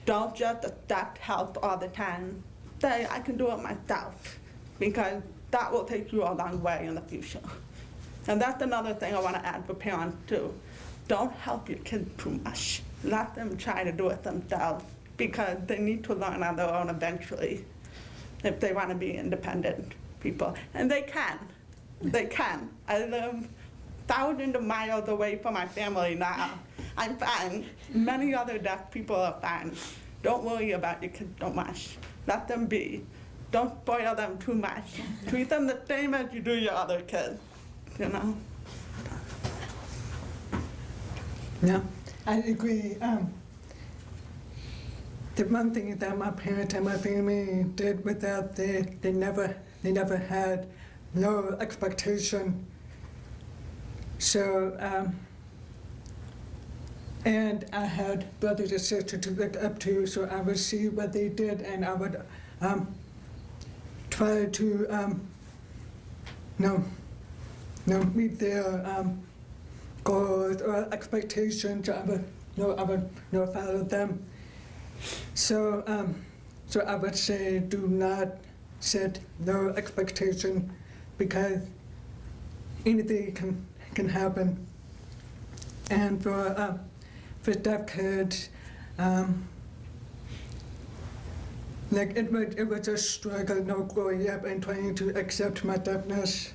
Don't just accept help all the time. Say, I can do it myself. Because that will take you a long way in the future. And that's another thing I want to add for parents too. Don't help your kids too much. Let them try to do it themselves, because they need to learn on their own eventually if they want to be independent people. And they can. They can. I live thousands of miles away from my family now. I'm fine. Many other deaf people are fine. Don't worry about your kids so much. Let them be. Don't spoil them too much. Treat them the same as you do your other kids, Yeah, I agree. The one thing that my parents and my family did with that, they never had no expectation. So, and I had brothers and sisters to look up to, so I would see what they did, and I would try to meet their goals or expectations. I would follow them. So I would say, do not set no expectation, because anything can happen. And for deaf kids, like it was a struggle, growing up and trying to accept my deafness.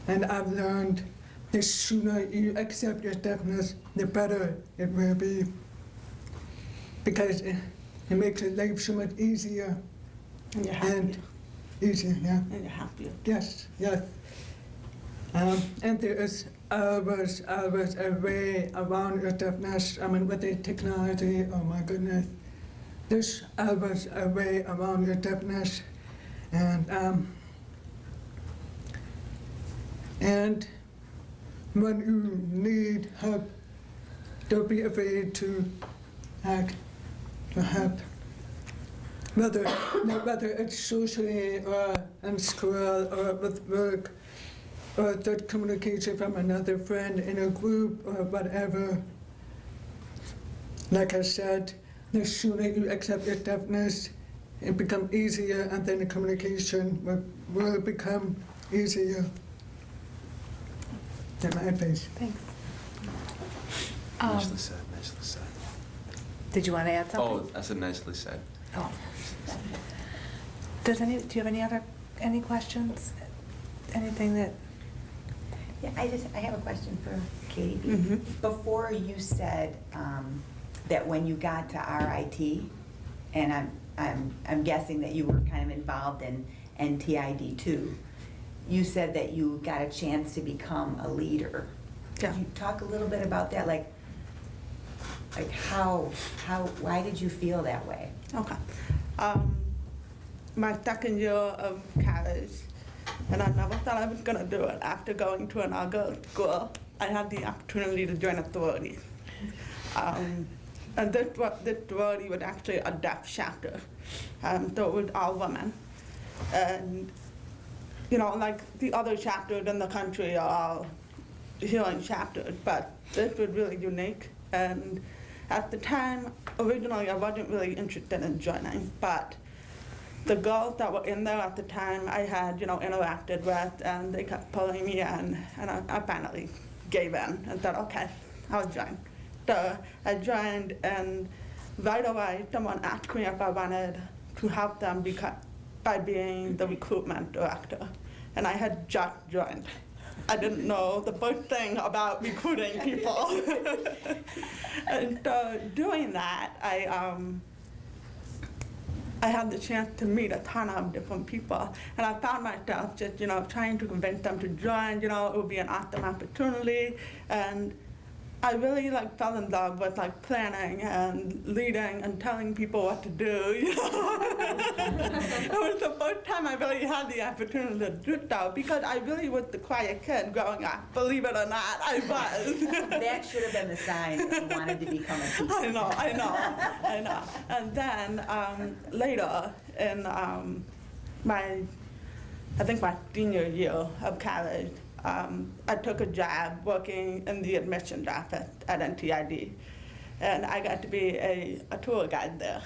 And I've learned the sooner you accept your deafness, the better it will be, because it makes your life so much easier. And you're happier. And easier, yeah. And you're happier. Yes. And there is always a way around your deafness. I mean, with the technology, oh my goodness. there's always a way around your deafness, and when you need help, don't be afraid to ask for help. Whether it's socially or in school or with work or through communication from another friend in a group or whatever. Like I said, the sooner you accept your deafness, it becomes easier, and then the communication will become easier. In my face. Thanks. Nicely said, nicely said. Did you want to add Oh, something? I said nicely said. Oh. Do you have any questions? Anything that, Yeah, I have a question for Katie. Mhm. Before you said that when you got to RIT, and I'm guessing that you were kind of involved in NTID too, you said that you got a chance to become a leader. Yeah. Could you talk a little bit about that? Like why did you feel that way? Okay. My second year of college, and I never thought I was gonna do it. After going to another school, I had the opportunity to join a sorority. And this sorority was actually a deaf chapter. So it was all women. And, you know, like the other chapters in the country are all healing chapters, but this was really unique. And at the time, originally I wasn't really interested in joining, but the girls that were in there at the time I had, you know, interacted with, and they kept pulling me in, and I finally gave in and said, okay, I'll join. So I joined, and right away someone asked me if I wanted to help them by being the recruitment director, and I had just joined. I didn't know the first thing about recruiting people. And doing that, I had the chance to meet a ton of different people, and I found myself just, you know, trying to convince them to join. You know, it would be an awesome opportunity, and I really fell in love with planning and leading and telling people what to do. You know, it was the first time I really had the opportunity to do so, because I really was the quiet kid growing up. Believe it or not, I was. That should have been the sign that you wanted to become a teacher. I know. And then later in my senior year of college, I took a job working in the admissions office at NTID, and I got to be a tour guide there.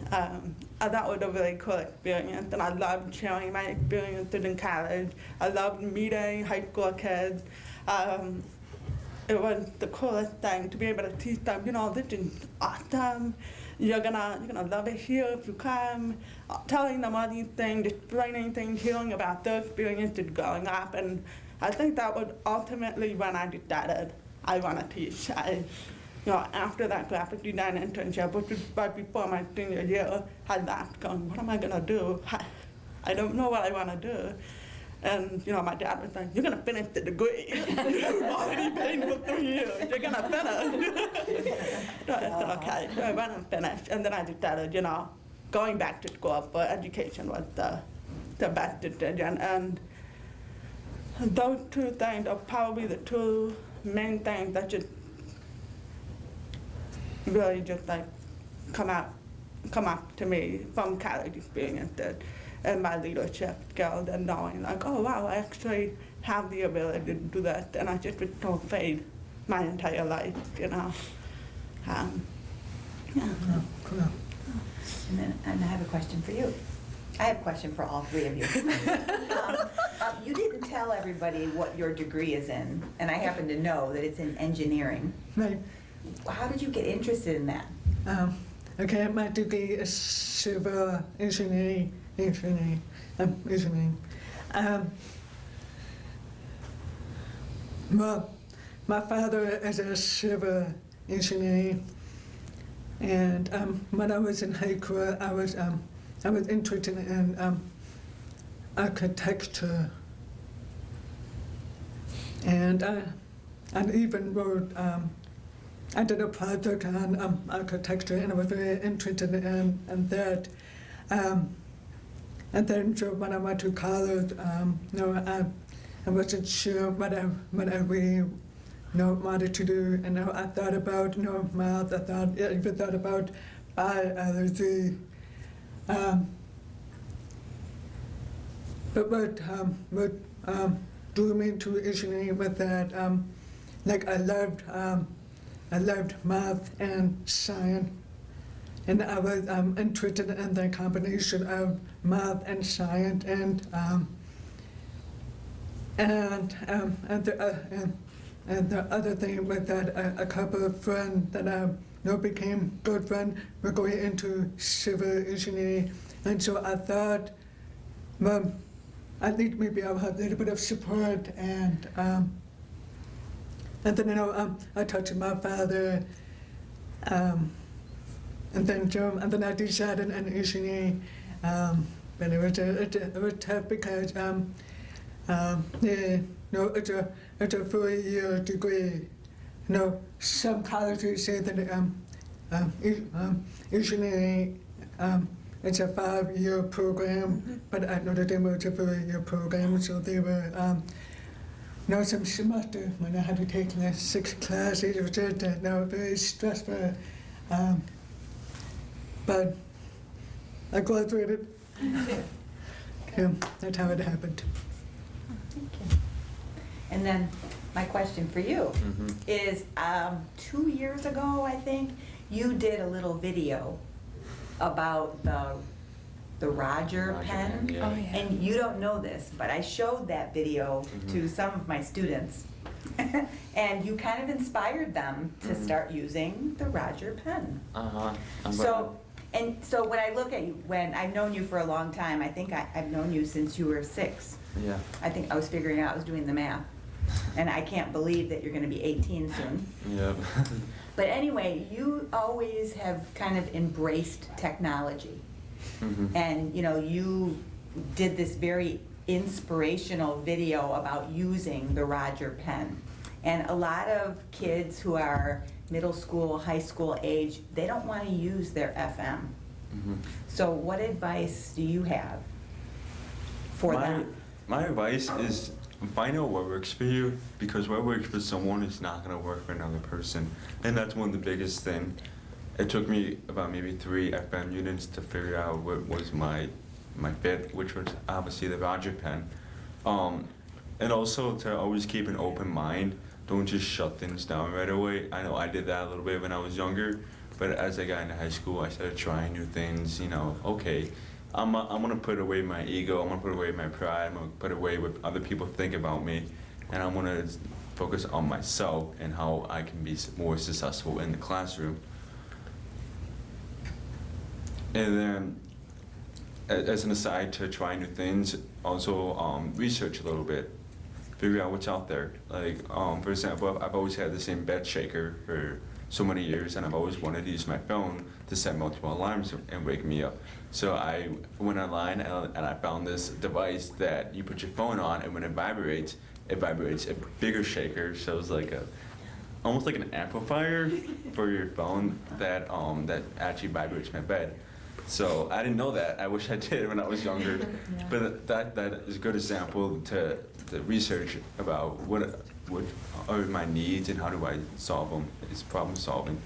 And that was a really cool experience, and I loved sharing my experiences in college. I loved meeting high school kids. It was the coolest thing to be able to teach them, you know, this is awesome. You're gonna love it here if you come. Telling them all these things, explaining things, hearing about their experiences growing up, and I think that was ultimately when I decided I want to teach. After that graphic design internship, which was right before my senior year, I left going, what am I gonna do? I don't know what I want to do. And, you know, my dad was like, you're going to finish the degree. You've already paid for 3 years. You're going to finish. So I said, okay. So I went and finished. And then I decided, you know, going back to school for education was the best decision. And those two things are probably the two main things that just really just come up to me from college experiences and my leadership skills, and knowing oh wow, I actually have the ability to do that, and I just was so afraid my entire life, you know. Yeah. Oh, cool. And I have a question for you. I have a question for all three of you. You didn't tell everybody what your degree is in, and I happen to know that it's in engineering. Right. How did you get interested in that? Okay, my degree is civil engineering. Well, my father is a civil engineer, and when I was in high school, I was interested in architecture, and I even wrote I did a project on architecture, and I was very interested in that. And then so when I went to college, I wasn't sure what I really wanted to do. And I thought about math. I even thought about biology. But what drew me to engineering was that like I loved math and science, and I was interested in the combination of math and science, and the other thing was that a couple of friends that I became good friends were going into civil engineering, and so I thought, well, at least maybe I'll have a little bit of support, and then I talked to my father, and then I decided in engineering, but it was tough because it's a 4-year degree. Some colleges say that engineering it's a 5-year program, but at Notre Dame it's a 4-year program, so they were some semester when I had to take 6 classes. It was just very stressful, but I graduated. Yeah, that's how it happened. Thank you. And then my question for you is 2 years ago, I think, you did a little video about the Roger pen. yeah. Oh, yeah. And you don't know this, but I showed that video to some of my students. And you kind of inspired them to start using the Roger pen. So when I look at you, when I've known you for a long time, I think I've known you since you were 6. Yeah. I think I was figuring out, I was doing the math. And I can't believe that you're gonna be 18 soon. Yep. But anyway, you always have kind of embraced technology. And you did this very inspirational video about using the Roger pen. And a lot of kids who are middle school, high school age, they don't want to use their FM. So what advice do you have for them? My advice is find out what works for you, because what works for someone is not going to work for another person. And that's one of the biggest things. It took me about maybe 3 FM units to figure out what was my fit, which was obviously the Roger pen. And also to always keep an open mind. Don't just shut things down right away. I know I did that a little bit when I was younger, but as I got into high school, I started trying new things. Okay, I'm gonna put away my ego. I'm gonna put away my pride. I'm gonna put away what other people think about me, and I'm gonna focus on myself and how I can be more successful in the classroom. And then, as an aside to try new things, also research a little bit, figure out what's out there. Like, for example, I've always had the same bed shaker for so many years, and I've always wanted to use my phone to set multiple alarms and wake me up. So I went online and I found this device that you put your phone on, and when it vibrates a bigger shaker. So it's like almost like an amplifier for your phone that actually vibrates my bed. So I didn't know that. I wish I did when I was younger. Yeah. But that is a good example to research about what are my needs and how do I solve them. It's problem solving.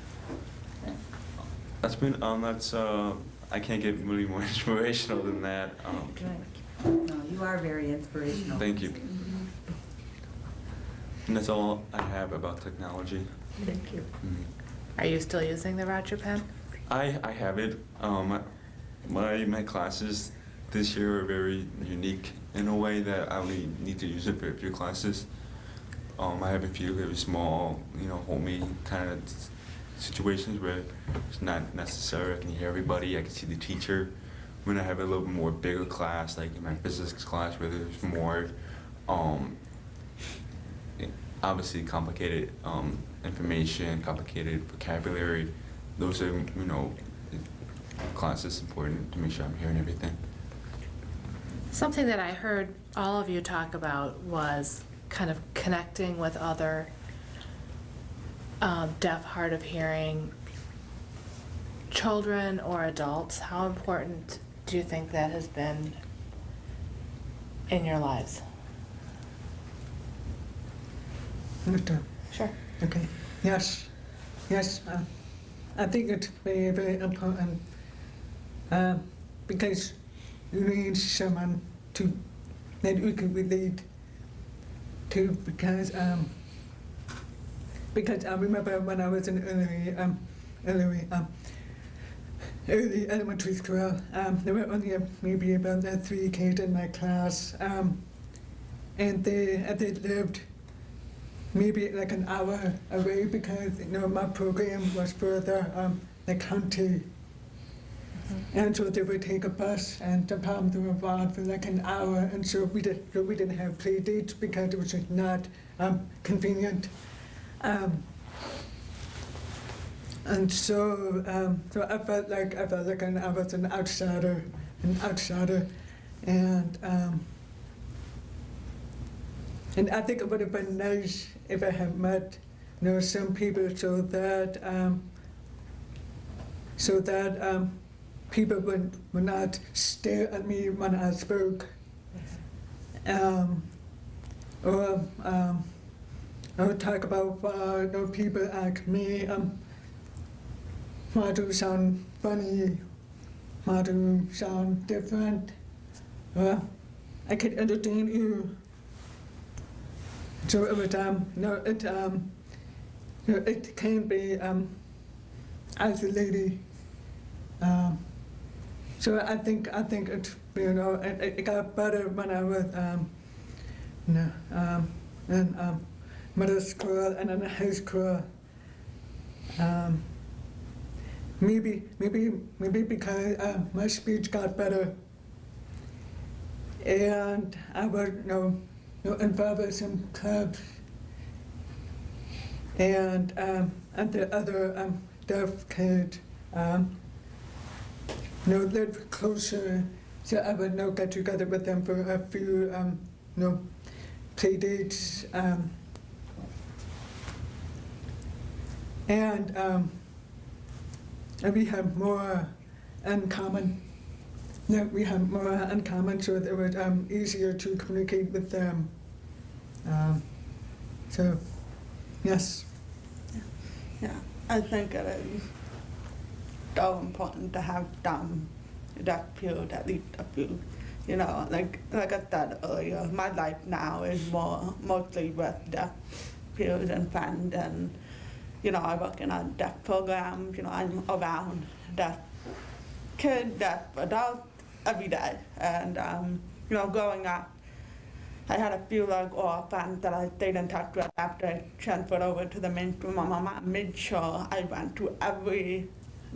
I can't get really more inspirational than that. Good. No, you are very inspirational. Thank you. And that's all I have about technology. Thank you. Are you still using the Roger pen? I have it. My classes this year are very unique in a way that I only need to use it for a few classes. I have a few very small, homey kind of situations where it's not necessary. I can hear everybody. I can see the teacher. When I have a little more bigger class, like in my physics class, where there's more, obviously complicated information, complicated vocabulary. Those are, classes important to make sure I'm hearing everything. Something that I heard all of you talk about was kind of connecting with other deaf, hard of hearing children or adults, how important do you think that has been in your lives? Understand. Sure. Okay. Yes. Yes. I think it's very, very important because you need someone that you can relate to because I remember when I was in early elementary school, there were only maybe about 3 kids in my class, and they lived maybe like an hour away because my program was further the county. And so they would take a bus and jump out to a bar for like an hour, and so we didn't have play dates because it was just not convenient. And so I felt like I was an outsider, and I think it would have been nice if I had met some people so that people would not stare at me when I spoke. Or I would talk about people ask me, why do you sound funny? Why do you sound different? I could entertain you. So every time, it can be isolating. So I think it it got better when I was in middle school and in high school. Maybe because my speech got better, and I was involved in some clubs, and the other deaf kids lived closer, so I would get together with them for a few play dates, and we have more in common. We have more in common, so it was easier to communicate with them. So, yes. Yeah, I think it is so important to have deaf people, at least a few. Like I said earlier, my life now is mostly with deaf peers and friends, and I work in a deaf program. I'm around deaf kids, deaf adults every day, and growing up, I had a few friends that I stayed in touch with after I transferred over to the mainstream. My mom made sure I went to every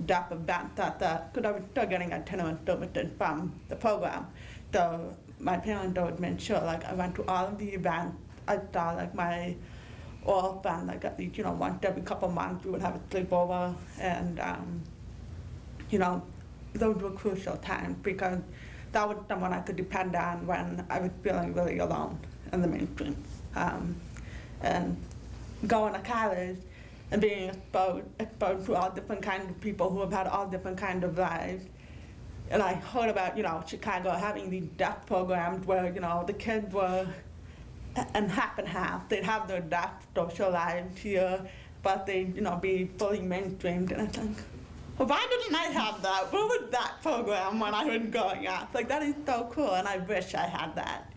deaf event because I was still getting itinerant services from the program. So my parents always made sure I went to all of the events. I saw my old friends at least once every couple months we would have a sleepover, and those were crucial times because that was someone I could depend on when I was feeling really alone in the mainstream. And going to college and being exposed to all different kinds of people who have had all different kinds of lives. And I heard about, Chicago having these deaf programs where, the kids were, and half. They'd have their deaf social lives here, but they'd, be fully mainstreamed. And I think, well, why didn't I have that? Where was that program when I was growing up? That is so cool, and I wish I had that,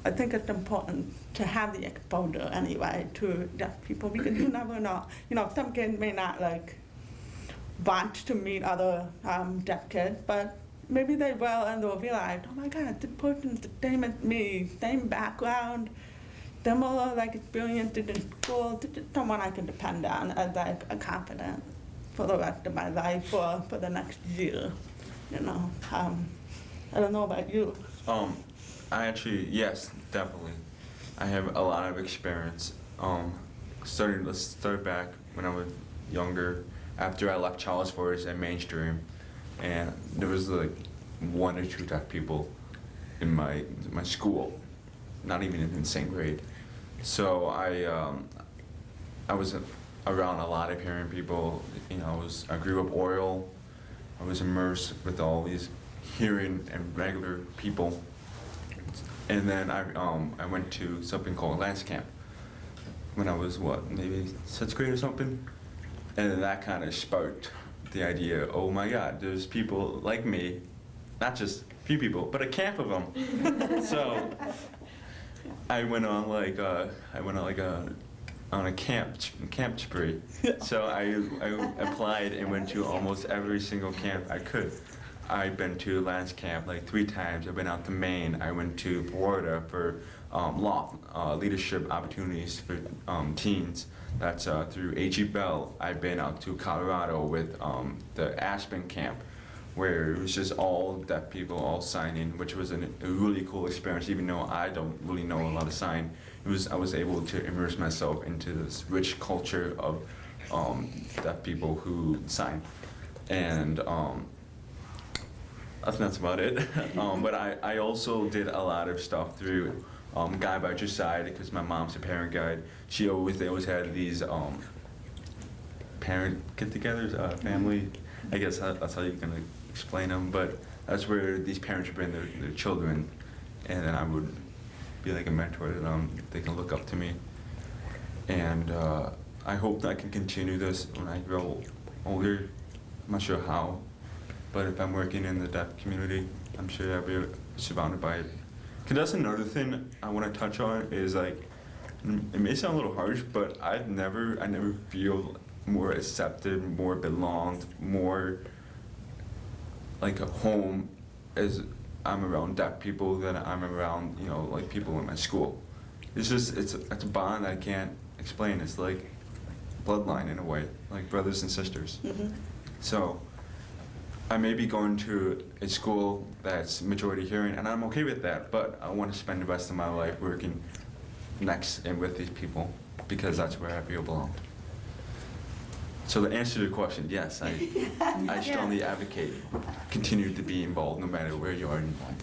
I think it's important to have the exposure anyway to deaf people because you never know. Some kids may not want to meet other deaf kids, but maybe they will, and they'll realize, oh my God, this person's the same as me, same background, similar experiences in school. This is someone I can depend on as a confidant for the rest of my life or for the next year. I don't know about you. I actually, yes, definitely. I have a lot of experience. Let's start back when I was younger. After I left Charles Forest and mainstream, and there was 1 or 2 deaf people in my school, not even in the same grade. So I was around a lot of hearing people. You know, I grew up oral. I was immersed with all these hearing and regular people. And then I went to something called Lance Camp when I was, maybe 6th grade or something? And then that kind of sparked the idea, oh my God, there's people like me, not just a few people, but a camp of them. So I went on on a camp spree. So I applied and went to almost every single camp I could. I've been to Lance Camp like 3 times. I've been out to Maine. I went to Florida for leadership opportunities for teens. That's through A.G. Bell. I've been out to Colorado with the Aspen Camp, where it was just all deaf people all signing, which was a really cool experience. Even though I don't really know a lot of sign, I was able to immerse myself into this rich culture of deaf people who sign, and that's about it. But I also did a lot of stuff through Guide by Your Side, because my mom's a parent guide. They always had these parent get-togethers, family. I guess that's how you're gonna explain them. But that's where these parents would bring their children, and then I would be like a mentor to them. They can look up to me, and I hope that I can continue this when I grow older. I'm not sure how, but if I'm working in the deaf community, I'm sure I'll be surrounded by it. Because that's another thing I want to touch on is, like, it may sound a little harsh, but I never feel more accepted, more belonged, more like a home as I'm around deaf people than I'm around, like people in my school. It's just, it's a bond I can't explain. It's like bloodline in a way, like brothers and sisters. Mhm. So I may be going to a school that's majority hearing, and I'm okay with that, but I want to spend the rest of my life working next and with these people, because that's where I feel belong. So to answer your question, yes, I strongly advocate continue to be involved no matter where you are in life.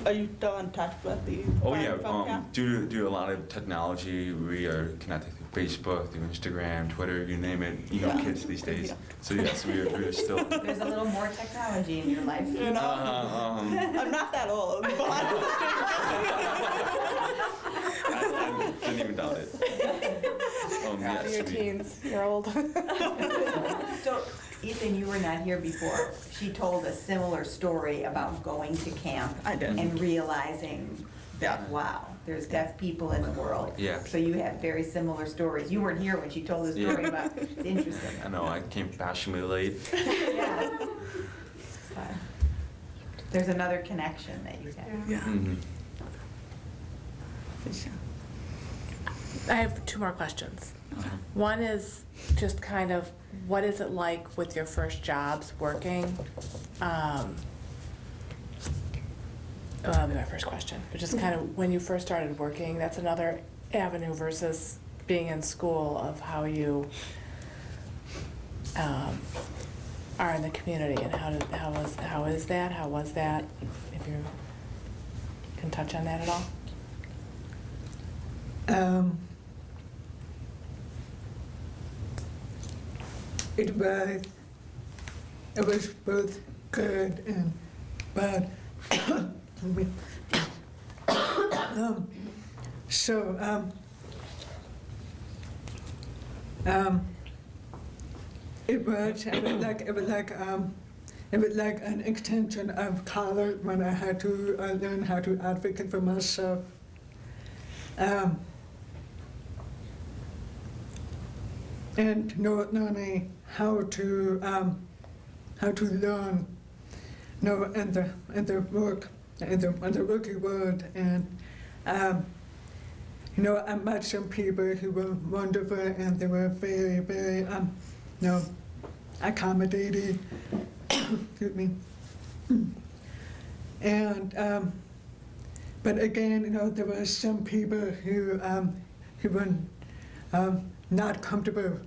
Are you still in touch with the? Oh yeah, camp? due to a lot of technology, we are connected through Facebook, through Instagram, Twitter, you name it. Yeah. Kids these days. Yeah. So yes, we are still. There's a little more technology in your life. You know, I'm not that old, but I didn't even doubt it. Yes, Your teens, you're old. So, Ethan, you were not here before. She told a similar story about going to camp I did. and realizing that, wow, there's deaf people in the world. Yeah. So you have very similar stories. You weren't here when she told the story Yeah. about, it's interesting. I know, I came fashionably late. Yeah. But there's another connection that you have. yeah, Mhm. for sure. I have 2 more questions. One is just kind of, what is it like with your first jobs working? That'll be my first question, but just kind of when you first started working, that's another avenue versus being in school of how you are in the community, and how was that? If you can touch on that at all? It was both good and bad. It was like an extension of college when I had to learn how to advocate for myself. And not only how to learn, in the working world, and I met some people who were wonderful, and they were very, very accommodating. Excuse me. And but again, there were some people who were not comfortable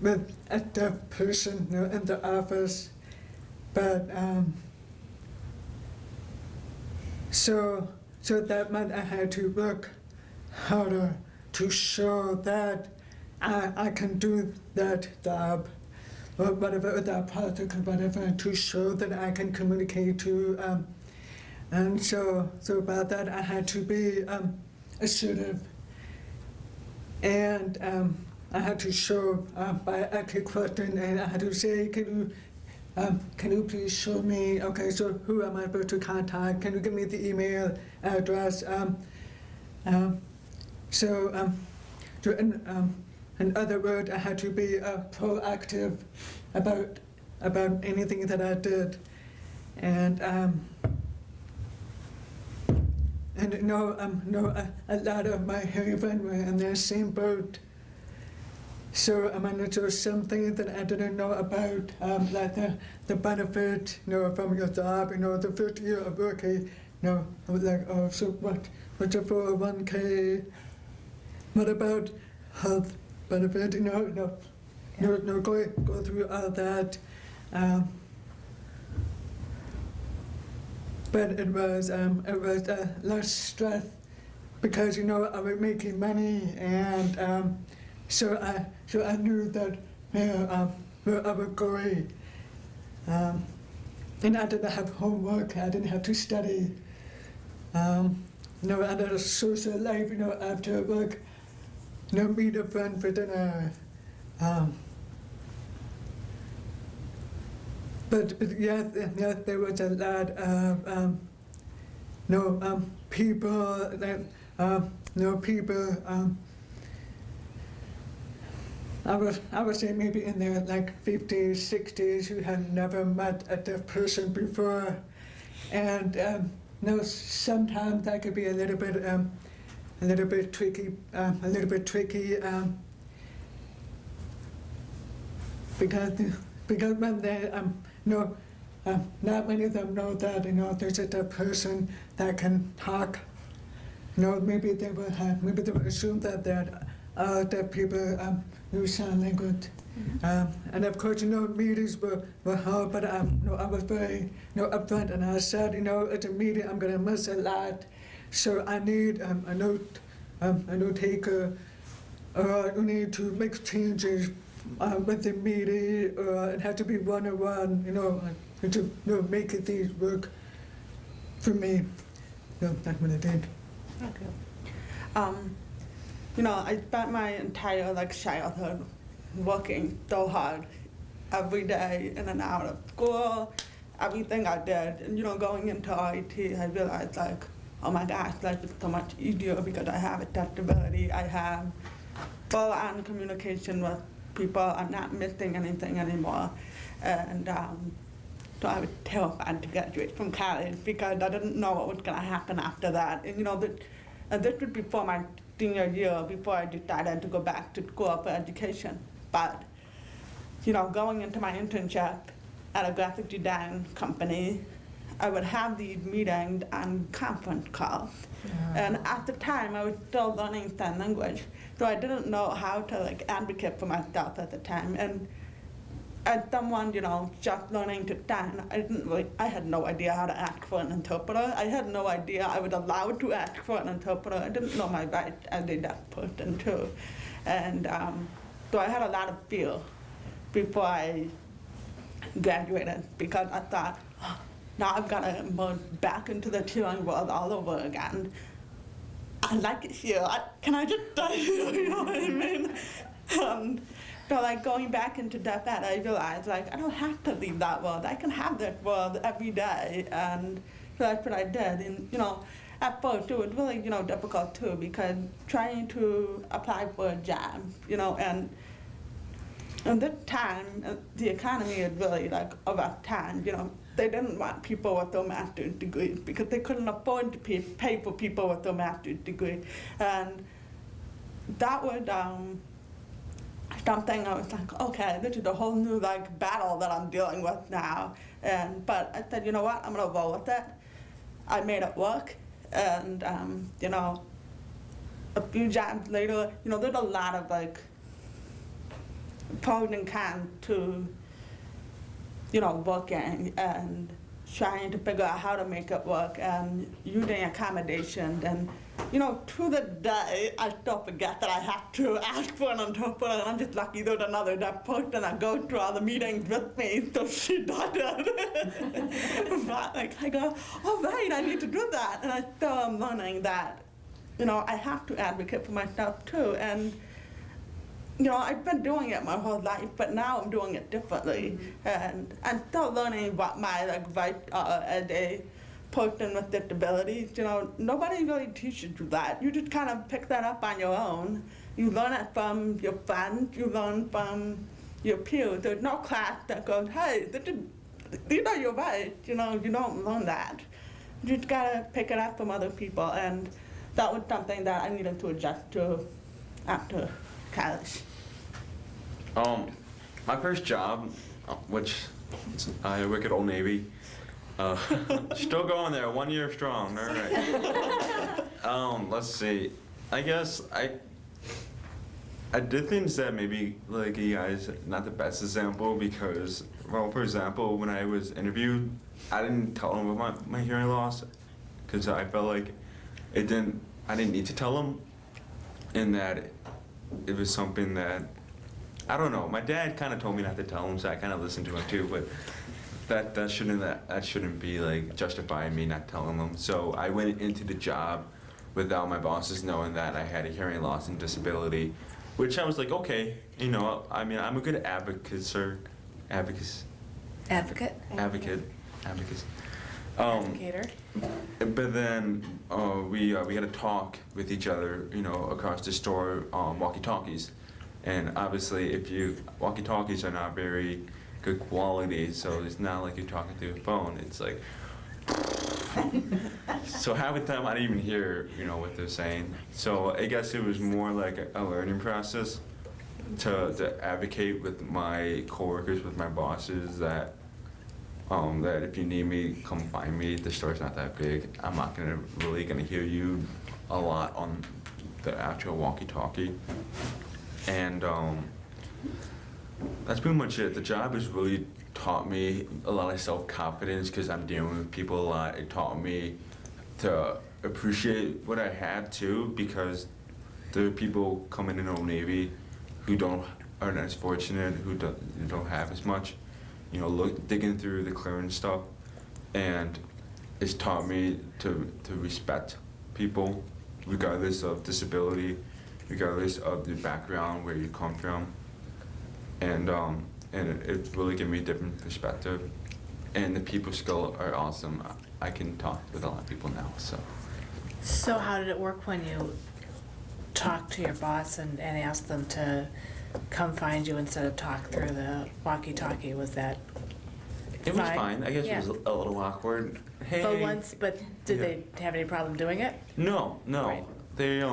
with a deaf person in the office. But so so that meant I had to work harder to show that I can do that job, or whatever, that project or whatever, to show that I can communicate to, and so about that I had to be assertive, and I had to show by asking question, and I had to say, can you please show me, okay, so who am I supposed to contact? Can you give me the email address? In other words, I had to be proactive about anything that I did, and a lot of my heroes were in the same boat. So there's something that I didn't know about, like the benefit, from your job, the first year of working, I was like, oh, so what's a 401k? What about health benefit? Go through all that. But it was less stress because I was making money, and so I knew that where I was going, and I didn't have homework. I didn't have to study. I had a social life. After work, meet a friend for dinner. But yes, there was a lot of people that people. I would say maybe in their like 50s, 60s, who had never met a deaf person before, and sometimes that could be a little bit tricky, because when they not many of them know that there's a deaf person that can talk. Maybe they will assume that deaf people who sign language. And of course, meetings were hard, but I was very upfront, and I said, at a meeting I'm going to miss a lot, so I need a note taker, or you need to make changes with the meeting, or it had to be one-on-one, to make things work for me. That's what I did. Okay. I spent my entire childhood working so hard every day in and out of school, everything I did. And going into IT, I realized oh my gosh, life is so much easier because I have a disability. I have full-on communication with people. I'm not missing anything anymore. And so I was terrified to graduate from college because I didn't know what was going to happen after that. And this was before my senior year, before I decided to go back to school for education. But, going into my internship at a graphic design company, I would have these meetings and conference calls. Yeah. And at the time, I was still learning sign language, so I didn't know how to advocate for myself at the time. And as someone, just learning to sign, I had no idea how to ask for an interpreter. I had no idea I was allowed to ask for an interpreter. I didn't know my rights as a deaf person too. And so I had a lot of fear before I graduated, because I thought, now I've got to merge back into the touring world all over again. I like it here. Can I just die here? You know what I mean? So going back into deaf ed, I realized I don't have to leave that world. I can have that world every day, and so that's what I did. And at first it was really difficult too, because trying to apply for a job, and this time the economy is really a rough time. They didn't want people with their master's degrees because they couldn't afford to pay for people with their master's degree, and that was something I was okay, this is a whole new battle that I'm dealing with now. But I said, you know what, I'm gonna roll with it. I made it work, and a few jobs later, there's a lot of pros and cons to working, and trying to figure out how to make it work and using accommodation. And, to the day, I still forget that I have to ask for an interpreter, and I'm just lucky there's another deaf person that goes to all the meetings with me, so she does it. But, I go, all right, I need to do that. And I still am learning that, I have to advocate for myself too. And, I've been doing it my whole life, but now I'm doing it differently. And I'm still learning what my rights are as a person with disabilities. Nobody really teaches you that. You just kind of pick that up on your own. You learn it from your friends, you learn from your peers. There's no class that goes, hey, these are your rights. You don't learn that. You just gotta pick it up from other people. And that was something that I needed to adjust to after college. My first job, which I work at Old Navy, still going there, 1 year strong. All right. Let's see. I guess I did things that maybe like you guys not the best example because, well, for example, when I was interviewed, I didn't tell them about my hearing loss because I felt like I didn't need to tell them, and that it was something that I don't know. My dad kind of told me not to tell him, so I kind of listened to him too. But that shouldn't be like justifying me not telling them. So I went into the job without my bosses knowing that I had a hearing loss and disability, which I was like, okay, I mean, I'm a good advocator. Advocator. But then we had a talk with each other, across the store, walkie-talkies. And obviously, walkie-talkies are not very good quality, so it's not like you're talking through a phone. It's like, so half the time I didn't even hear, what they're saying. So I guess it was more like a learning process to advocate with my coworkers, with my bosses, that if you need me, come find me. The store's not that big. I'm not really gonna hear you a lot on the actual walkie-talkie. And that's pretty much it. The job has really taught me a lot of self-confidence because I'm dealing with people a lot. It taught me to appreciate what I had too, because there are people coming in Old Navy who aren't as fortunate, who don't have as much, digging through the clearance stuff. And it's taught me to respect people regardless of disability, regardless of the background where you come from, and it really gave me a different perspective. And the people skills are awesome. I can talk with a lot of people now. So how did it work when you talked to your boss and asked them to come find you instead of talk through the walkie-talkie? Was that It was fine. I guess Yeah. it was a little awkward. Hey. But did they have any problem doing it? No. Right. They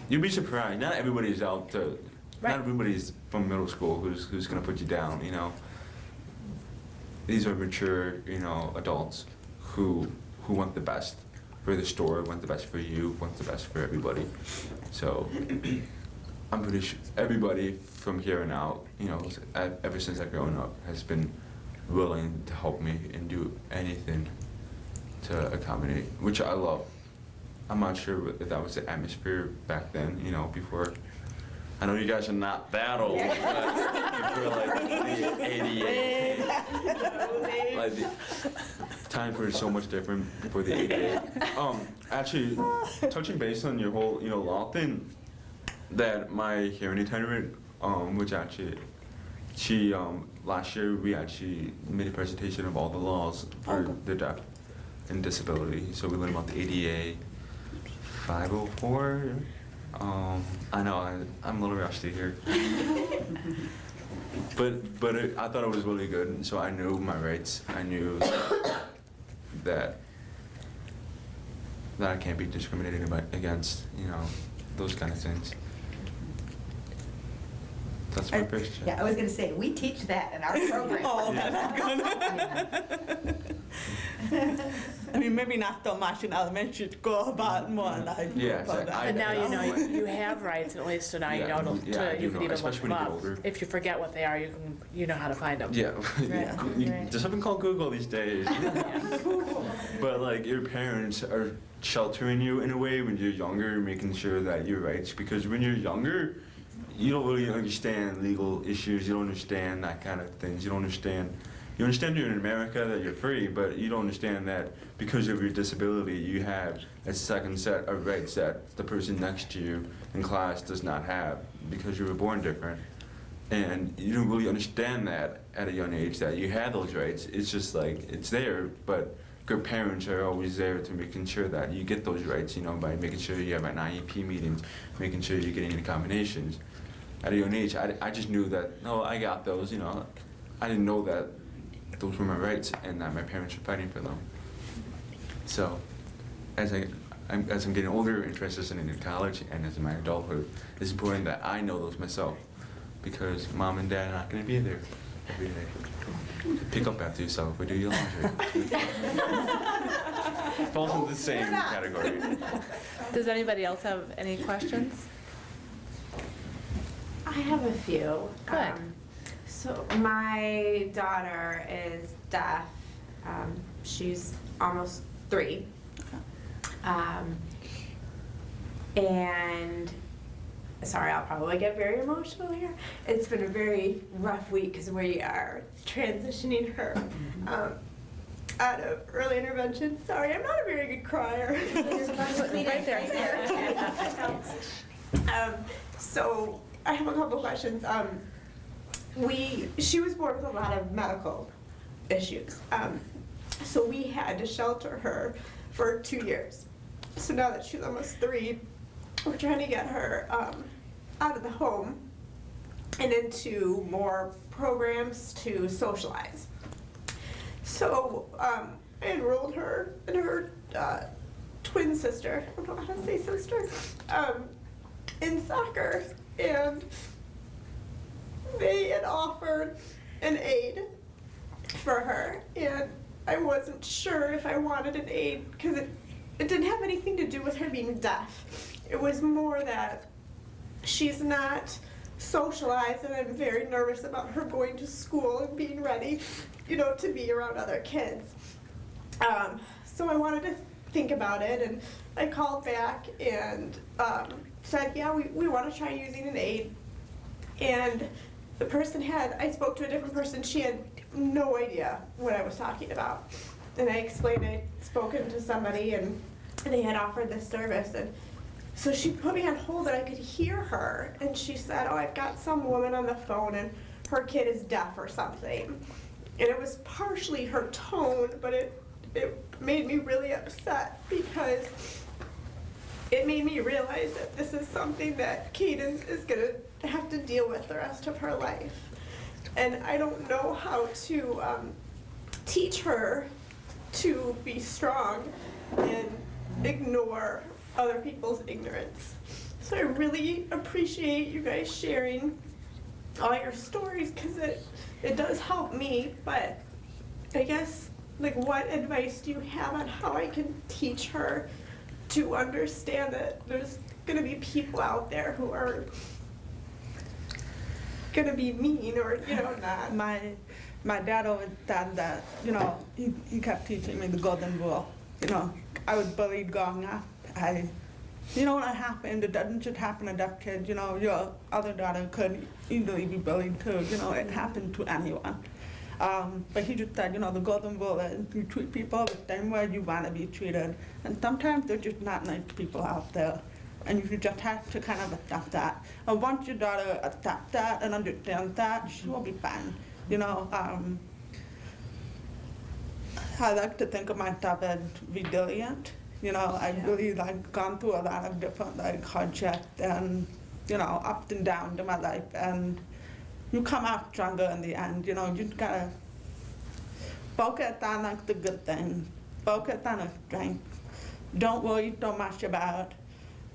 you'd be surprised. Not everybody's out to. Right. Not everybody's from middle school who's gonna put you down. These are mature, adults who want the best for the store, want the best for you, want the best for everybody. So I'm pretty sure everybody from here on out, ever since I've grown up, has been willing to help me and do anything to accommodate, which I love. I'm not sure if that was the atmosphere back then, before. I know you guys are not that old, but before like the 88. Like times were so much different before the 88. Actually, touching base on your whole, law thing, that my hearing attendant, which actually, she, last year we actually made a presentation of all the laws for the deaf and disability. So we learned about the ADA, 504. I know I'm a little rusty here, but I thought it was really good, and so I knew my rights. I knew that I can't be discriminated against, those kind of things. That's my first check. Yeah, I was gonna say, we teach that in our program. Oh, that's good. I mean, maybe not so much in elementary school, but more like. Yeah, about that. And now you know know. you have rights, at least, so now you Yeah, know yeah, I do you can know, even look especially them when you up. get older. If you forget what they are, you know how to find them. Yeah, Right. there's something called Google these days. But like your parents are sheltering you in a way when you're younger, making sure that you're right. Because when you're younger, you don't really understand legal issues. You don't understand that kind of things. You don't understand. You understand you're in America, that you're free, but you don't understand that because of your disability, you have a second set of rights that the person next to you in class does not have because you were born different. And you don't really understand that at a young age, that you have those rights. It's just like, it's there, but good parents are always there to making sure that you get those rights, you know, by making sure you have an IEP meetings, making sure you're getting the combinations. At a young age, I just knew that, no, I got those, you know. I didn't know that those were my rights and that my parents were fighting for them. So, as I'm getting older and transitioning into college and as in my adulthood, it's important that I know those myself, because mom and dad are not going to be there every day. Pick up after yourself or do your laundry. Falls into the same category. Does anybody else have any questions? I have a few. Good. So my daughter is deaf. She's almost 3. And sorry, I'll probably get very emotional here. It's been a very rough week because we are transitioning her out of early intervention. Sorry, I'm not a very good crier. Right there. So I have a couple questions. She was born with a lot of medical issues. So we had to shelter her for 2 years. So now that she's almost 3, we're trying to get her out of the home and into more programs to socialize. So I enrolled her and her twin sister, I don't know how to say sister, in soccer, and they had offered an aid for her, and I wasn't sure if I wanted an aid because it didn't have anything to do with her being deaf. It was more that she's not socialized, and I'm very nervous about her going to school and being ready, you know, to be around other kids. So I wanted to think about it, and I called back and said, yeah, we want to try using an aid. And the person I spoke to a different person, she had no idea what I was talking about. And I explained I'd spoken to somebody and they had offered this service. And so she put me on hold and I could hear her. And she said, oh, I've got some woman on the phone and her kid is deaf or something. And it was partially her tone, but it made me really upset because it made me realize that this is something that Cadence is going to have to deal with the rest of her life. And I don't know how to teach her to be strong and ignore other people's ignorance. So I really appreciate you guys sharing all your stories because it does help me, but I guess, like, what advice do you have on how I can teach her to understand that there's gonna be people out there who are gonna be mean or, you know, not. My dad always said that, you know, he kept teaching me the golden rule. You know, I was bullied growing up. You know what happened? It doesn't just happen to deaf kids. You know, your other daughter could easily be bullied too. You know, it happened to anyone. But he just said, you know, the golden rule is you treat people the same way you want to be treated. And sometimes there's just not nice people out there. And you just have to kind of accept that. And once your daughter accepts that and understands that, she will be fine. You know, I like to think of myself as resilient. You know, I've really gone through a lot of different hardships and, you know, ups and downs in my life. And you come out stronger in the end. You know, you just gotta focus on the good things, focus on the strength. Don't worry so much about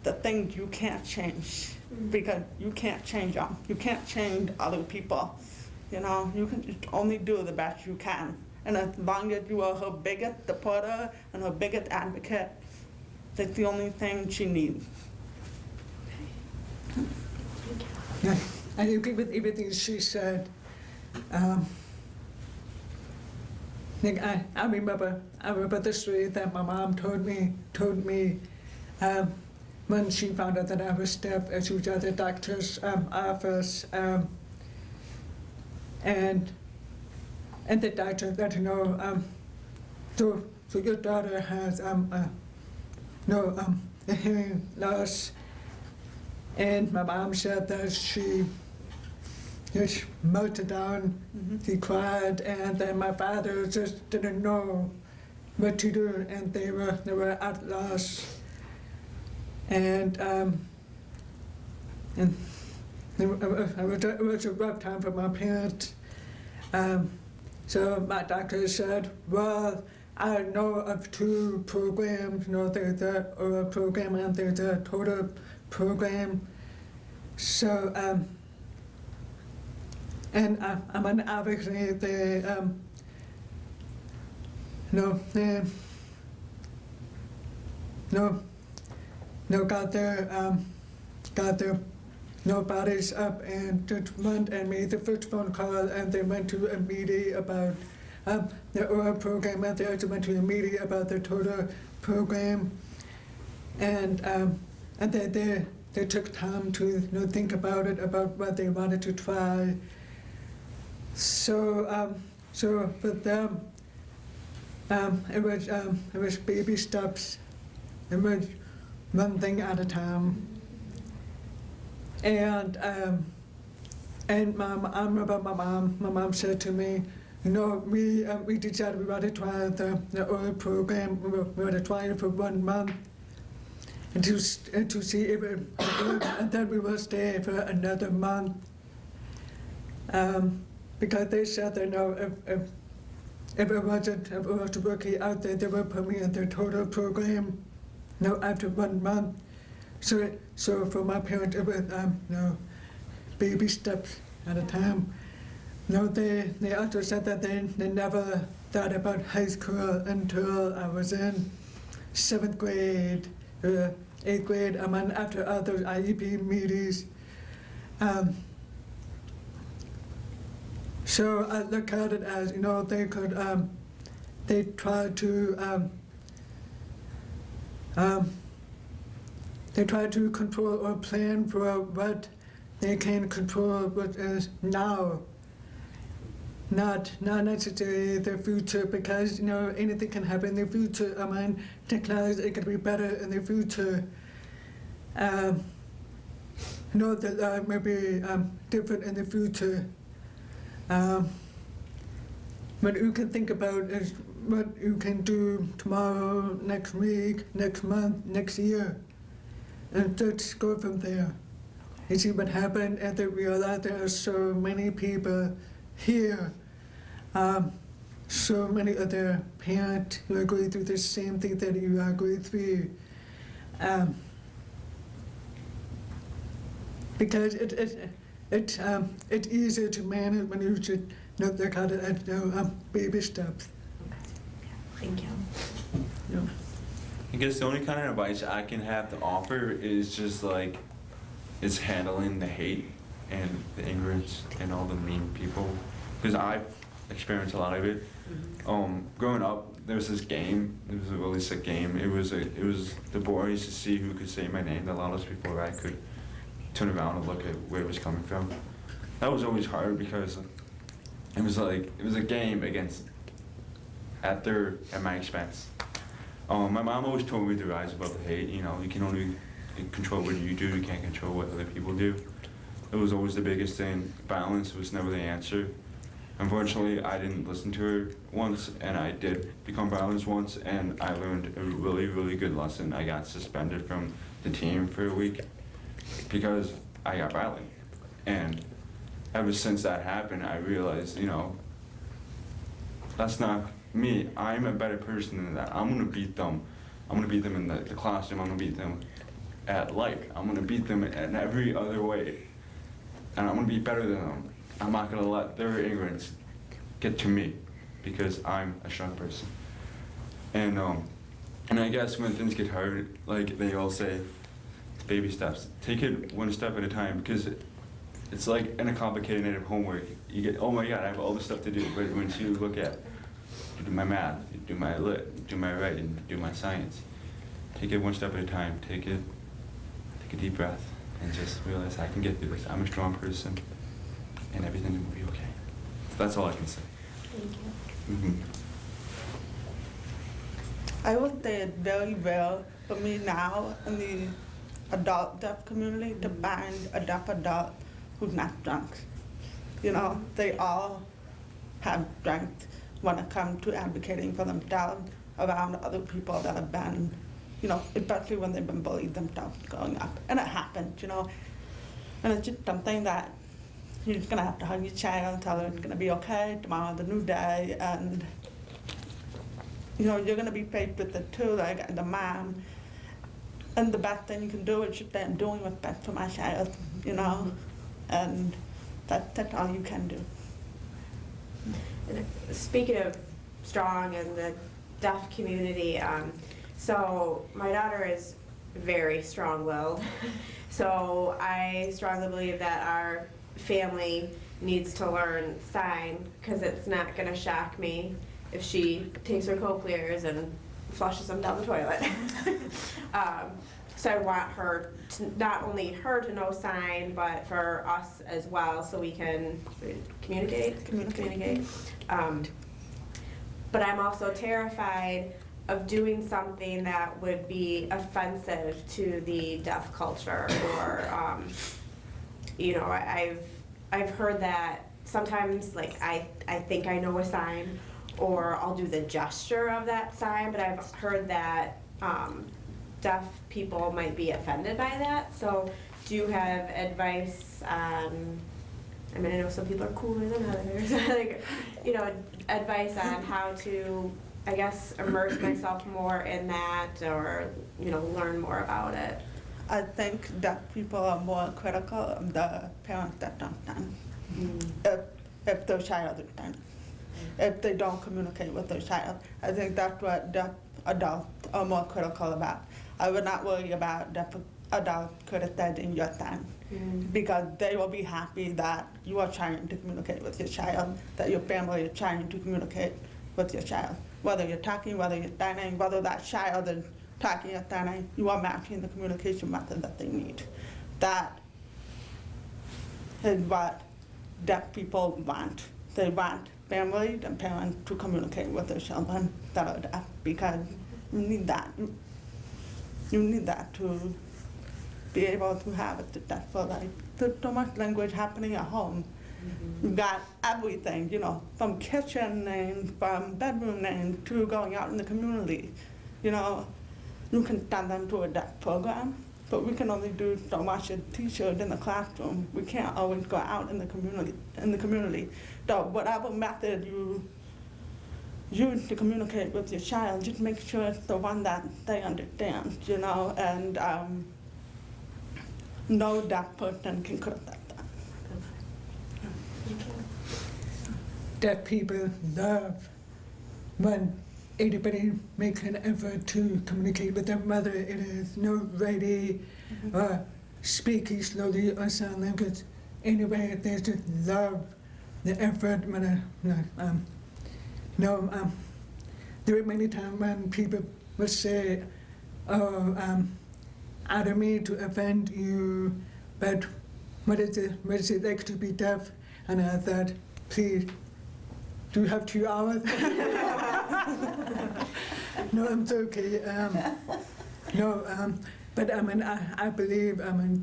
the things you can't change, because you can't change them. You can't change other people. You know, you can just only do the best you can. And as long as you are her biggest supporter and her biggest advocate, that's the only thing she needs. Yeah, I agree with everything she said. Like I remember the story that my mom told me when she found out that I was deaf, and she was at the doctor's office, and the doctor let her know, so your daughter has a hearing loss, and my mom said that she just melted down. She cried, and then my father just didn't know what to do, and they were at loss. And it was a rough time for my parents. So my doctor said, well, I know of 2 programs. There's the oral program and there's a total program. So, and I'm an advocate. They got their bodies up and just went and made the first phone call, and they went to a meeting about the oral program, and they also went to a meeting about the total program, and then they took time to think about it, about what they wanted to try. So for them, it was baby steps. It was one thing at a time. And I remember my mom said to me, we decided we wanted to try the oral program. We were to try it for 1 month and to see if it worked, and then we will stay for another month. Because they said that if it wasn't working out, they would put me in their total program. After 1 month. So for my parents, it was baby steps at a time. They also said that they never thought about high school until I was in 7th grade, 8th grade. I mean, after all those IEP meetings. So I look at it as, they tried to control or plan for what they can control, what is now, not necessarily the future, because anything can happen in the future. I mean, technology it can be better in the future. The life may be different in the future. What you can think about is what you can do tomorrow, next week, next month, next year, and just go from there. You see what happened, and they realize there are so many people here, so many other parents who are going through the same thing that you are going through. Because it's easier to manage when you should look at it as baby steps. Thank you. Yeah. I guess the only kind of advice I can have to offer is just like, it's handling the hate and the ignorance and all the mean people, because I've experienced a lot of it. Growing up, there was this game. It was a really sick game. It was the boys to see who could say my name the loudest before I could turn around and look at where it was coming from. That was always hard because it was a game against at my expense. My mom always told me to rise above the hate. You can only control what you do. You can't control what other people do. It was always the biggest thing. Violence was never the answer. Unfortunately, I didn't listen to her once, and I did become violent once, and I learned a really, really good lesson. I got suspended from the team for a week because I got violent. And ever since that happened, I realized, that's not me. I'm a better person than that. I'm gonna beat them. I'm gonna beat them in the classroom. I'm gonna beat them at life. I'm gonna beat them in every other way. And I'm gonna be better than them. I'm not gonna let their ignorance get to me, because I'm a strong person. And I guess when things get hard, like they all say, it's baby steps. Take it one step at a time, because it's like in a complicated homework. You get, oh my God, I have all this stuff to do. But once you look at, you do my math, you do my lit, do my writing, do my science. Take it one step at a time. Take a deep breath, and just realize I can get through this. I'm a strong person, and everything will be okay. That's all I can say. Thank you. Mm-hmm. I would say it's very rare for me now in the adult deaf community to find a deaf adult who's not drunk. You know, they all have strength when it comes to advocating for themselves around other people that have been, you know, especially when they've been bullied themselves growing up. And it happens, you know. And it's just something that you're just gonna have to hug your child and tell her it's gonna be okay, tomorrow's a new day, and you know, you're gonna be faced with it too, like the mom. And the best thing you can do is just say, I'm doing what's best for my child, you know? And that's all you can do. And speaking of strong and the deaf community, so my daughter is very strong-willed. So I strongly believe that our family needs to learn sign, because it's not gonna shock me if she takes her cochlears and flushes them down the toilet. So I want her to, not only her to know sign, but for us as well, so we can communicate. But I'm also terrified of doing something that would be offensive to the deaf culture, or you know, I've heard that sometimes, like I think I know a sign, or I'll do the gesture of that sign, but I've heard that deaf people might be offended by that. So do you have advice on, I mean, I know some people are cooler than others, like, you know, advice on how to, I guess, immerse myself more in that, or, you know, learn more about it? I think that people are more critical of the parents that don't done. If their child is done. If they don't communicate with their child. I think that's what deaf adults are more critical about. I would not worry about deaf adults criticizing your son, because they will be happy that you are trying to communicate with your child, that your family is trying to communicate with your child. Whether you're talking, whether you're standing, whether that child is talking or standing, you are matching the communication method that they need. That is what deaf people want. They want families and parents to communicate with their children that are deaf, because you need that. You need that to be able to have a successful life. There's so much language happening at home. You've got everything, you know, from kitchen names, from bedroom names, to going out in the community. You know, you can send them to a deaf program, but we can only do so much as teachers in the classroom. We can't always go out in the community. So whatever method you use to communicate with your child, just make sure it's the one that they understand, you know, and no deaf person can criticize that. Deaf people love when anybody makes an effort to communicate with them, whether it is no ready or speaking slowly or sign language. Anyway, they just love the effort. There are many times when people will say, oh, I don't mean to offend you, but what is it like to be deaf? And I thought, please, do you have 2 hours? No, it's okay. But I mean, I believe, I mean,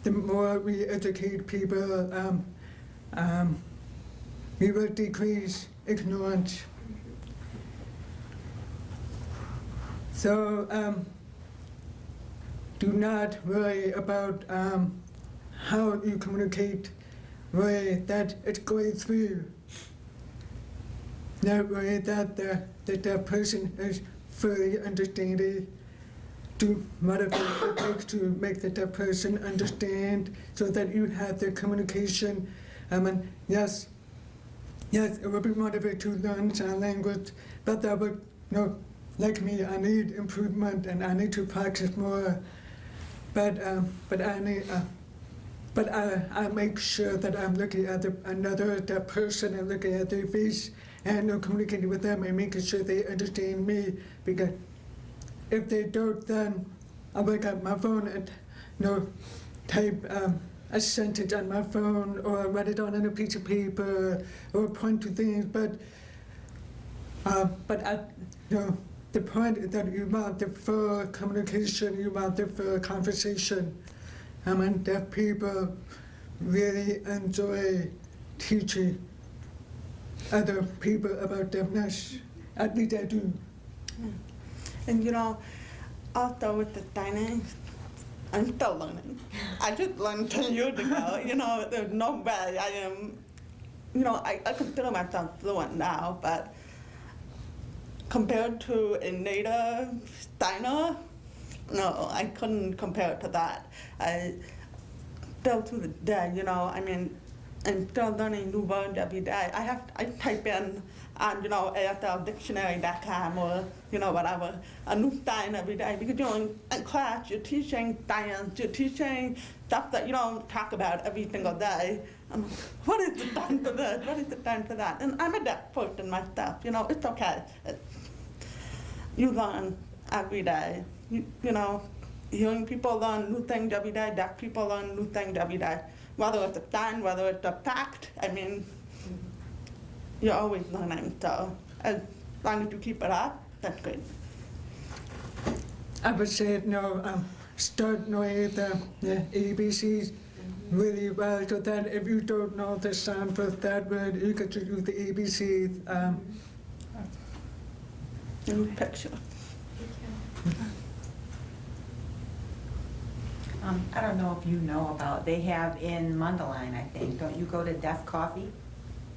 the more we educate people, we will decrease ignorance. So do not worry about how you communicate. Worry that it's going through. Not worry that the person is fully understanding. Do whatever it takes to make the deaf person understand, so that you have the communication. I mean, yes, Yes, it would be motivated to learn sign language, but that would, like me, I need improvement and I need to practice more. But I make sure that I'm looking at that person and looking at their face and communicating with them and making sure they understand me. Because if they don't, then I will get my phone and type a sentence on my phone or write it on a piece of paper or point to things. But the point is that you want the full communication, you want the full conversation. And deaf people really enjoy teaching other people about deafness. At least I do. And also with the signing, I'm still learning. I just learned 10 years ago. There's no way I am, I consider myself fluent now, but compared to a native signer, no, I couldn't compare to that. I still to the day, I'm still learning new words every day. I type in on, ASLdictionary.com or, whatever, a new sign every day. Because, in class, you're teaching science, you're teaching stuff that you don't talk about every single day. What is the sign for this? What is the sign for that? And I'm a deaf person myself, it's okay. You learn every day. Hearing people learn new things every day, deaf people learn new things every day. Whether it's a sign, whether it's a fact, you're always learning. So as long as you keep it up, that's good. I would say, start knowing the ABCs really well, so that if you don't know the sound for that word, you could just use the ABCs. New picture. I don't know if you know about, they have in Mundelein, I think, don't you go to Deaf Coffee?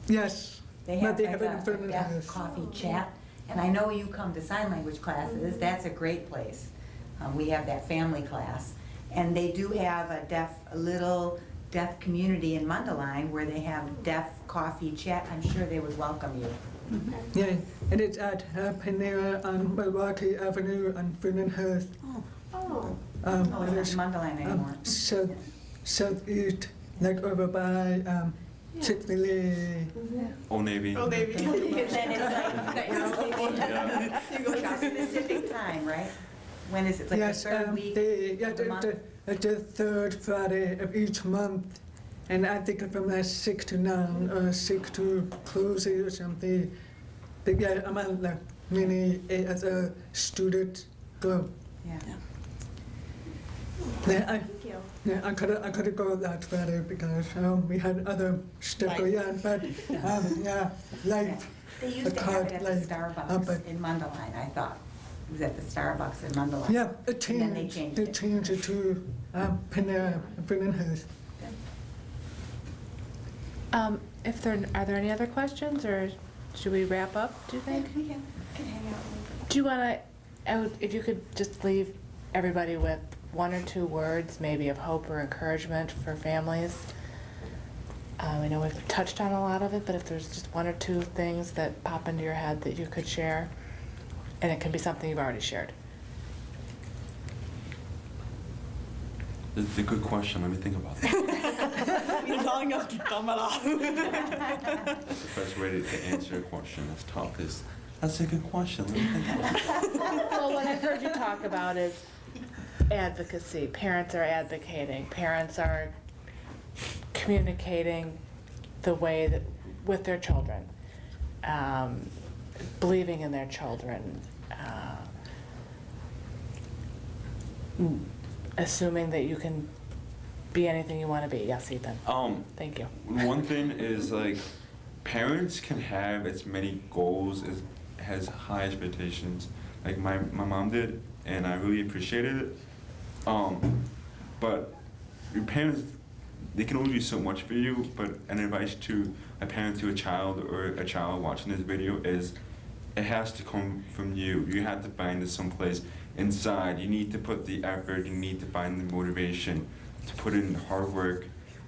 Yes, They but have they like have it in a front of Deaf us. Coffee chat, and I know you come to sign language classes, that's a great place. We have that family class, and they do have a little deaf community in Mundelein where they have Deaf Coffee chat. I'm sure they would welcome you. Yeah, and it's at Panera on Milwaukee Avenue on Vernonhurst. Oh. Oh, it's not Mundelein anymore. Southeast, like over by Chick-fil-A. Old Navy. Oh, maybe. And then it's Yeah. You go like a specific time, right? When is it, like the Yes, third week the of the month? the third Friday of each month, and I think it's from 6 to 9 or 6 to close or something. But yeah, I'm on the mini as a student go. Yeah. Yeah, Thank you. I couldn't go that Friday because we had other stuff Right. going on, but yeah, life. They used to have it at the Starbucks in Mundelein, I thought. It was at the Starbucks in Mundelein. Yeah, it And then they changed. changed They it. changed it to Panera, Vernonhurst. Are there any other questions, or should we wrap up, do you think? We can hang out a little bit. Do you want to, if you could just leave everybody with 1 or 2 words, maybe of hope or encouragement for families? I know we've touched on a lot of it, but if there's just 1 or 2 things that pop into your head that you could share, and it can be something you've already shared. This is a good question. Let me think about that. You're telling us to come along. The best way to answer a question that's tough is, that's a good question. Let me think about it. Well, what I've heard you talk about is advocacy. Parents are advocating. Parents are communicating the way that with their children, believing in their children, assuming that you can be anything you want to be. Yes, Ethan. Thank you. One thing is parents can have as many goals as has high expectations. Like my mom did, and I really appreciated it. But your parents, they can only do so much for you. But an advice to a parent to a child or a child watching this video is, it has to come from you. You have to find it someplace inside. You need to put the effort. You need to find the motivation to put in the hard work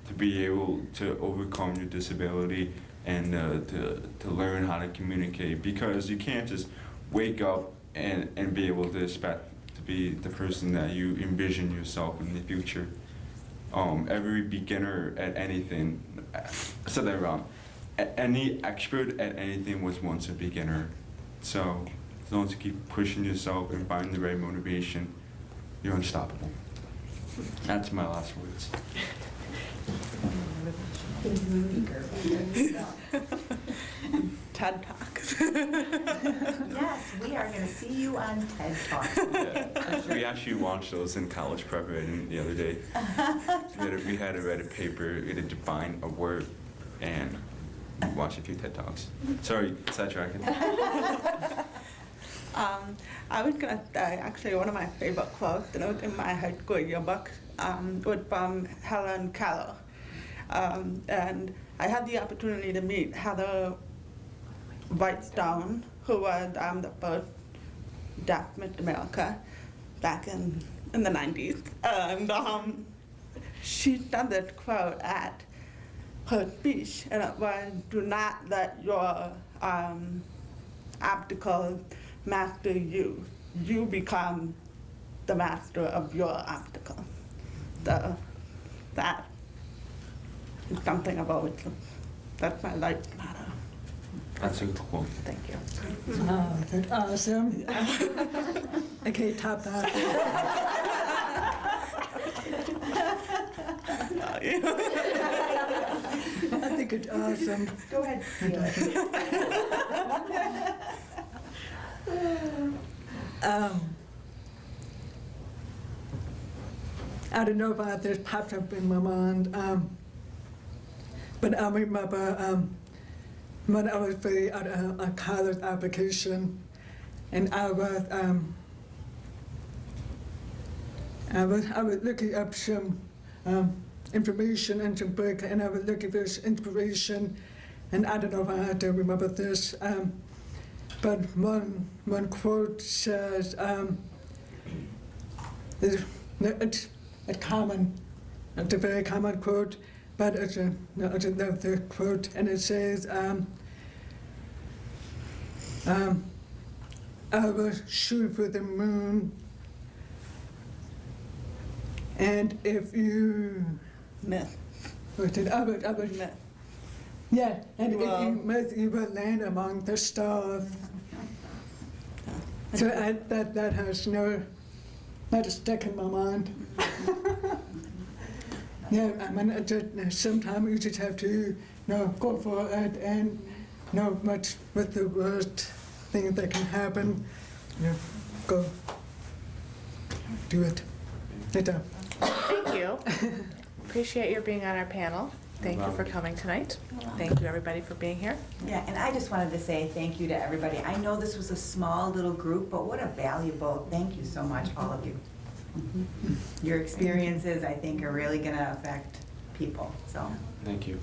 to be able to overcome your disability and to learn how to communicate, because you can't just wake up and be able to expect to be the person that you envision yourself in the future. Every beginner at anything, I said that wrong, any expert at anything was once a beginner. So as long as you keep pushing yourself and find the right motivation, you're unstoppable. That's my last words. TED Talks. Yes, we are going to see you on TED Talks. Yeah. We actually launched those in college prep writing the other day. We had to write a paper, we had to define a word, and watch a few TED Talks. Sorry, sidetracking. I was gonna say, actually, one of my favorite quotes in my high school yearbook was from Helen Keller. And I had the opportunity to meet Heather Whitestone, who was the first deaf Miss America back in the 90s. And she said this quote at her speech, and it was, "Do not let your obstacles master you. You become the master of your obstacle." That is something I've always, that's my life motto. That's a good quote. Thank you. Oh, that's awesome. I can't top that. I think it's awesome. Go ahead, steal it. I don't know why this popped up in my mind, but I remember when I was filling out a college application, and I was looking up some information and some book, and I was looking for some inspiration, and I don't know why I don't remember this, but one quote says, it's common, it's a very common quote, but it's another quote, and it says, I will shoot for the moon, and if you, Myth. what's it, I would, Myth. yeah, and if Wow. you must, you will land among the stars. So that has not stuck in my mind. Yeah, I mean, sometimes you just have to, go for it and know what's the worst thing that can happen. Go do it. Later. Thank you. Appreciate your being on our panel. Thank you for coming tonight. Thank you, everybody, for being here. Yeah, and I just wanted to say thank you to everybody. I know this was a small little group, but what a valuable, thank you so much, all of you. Your experiences, I think, are really gonna affect people, so. Thank you.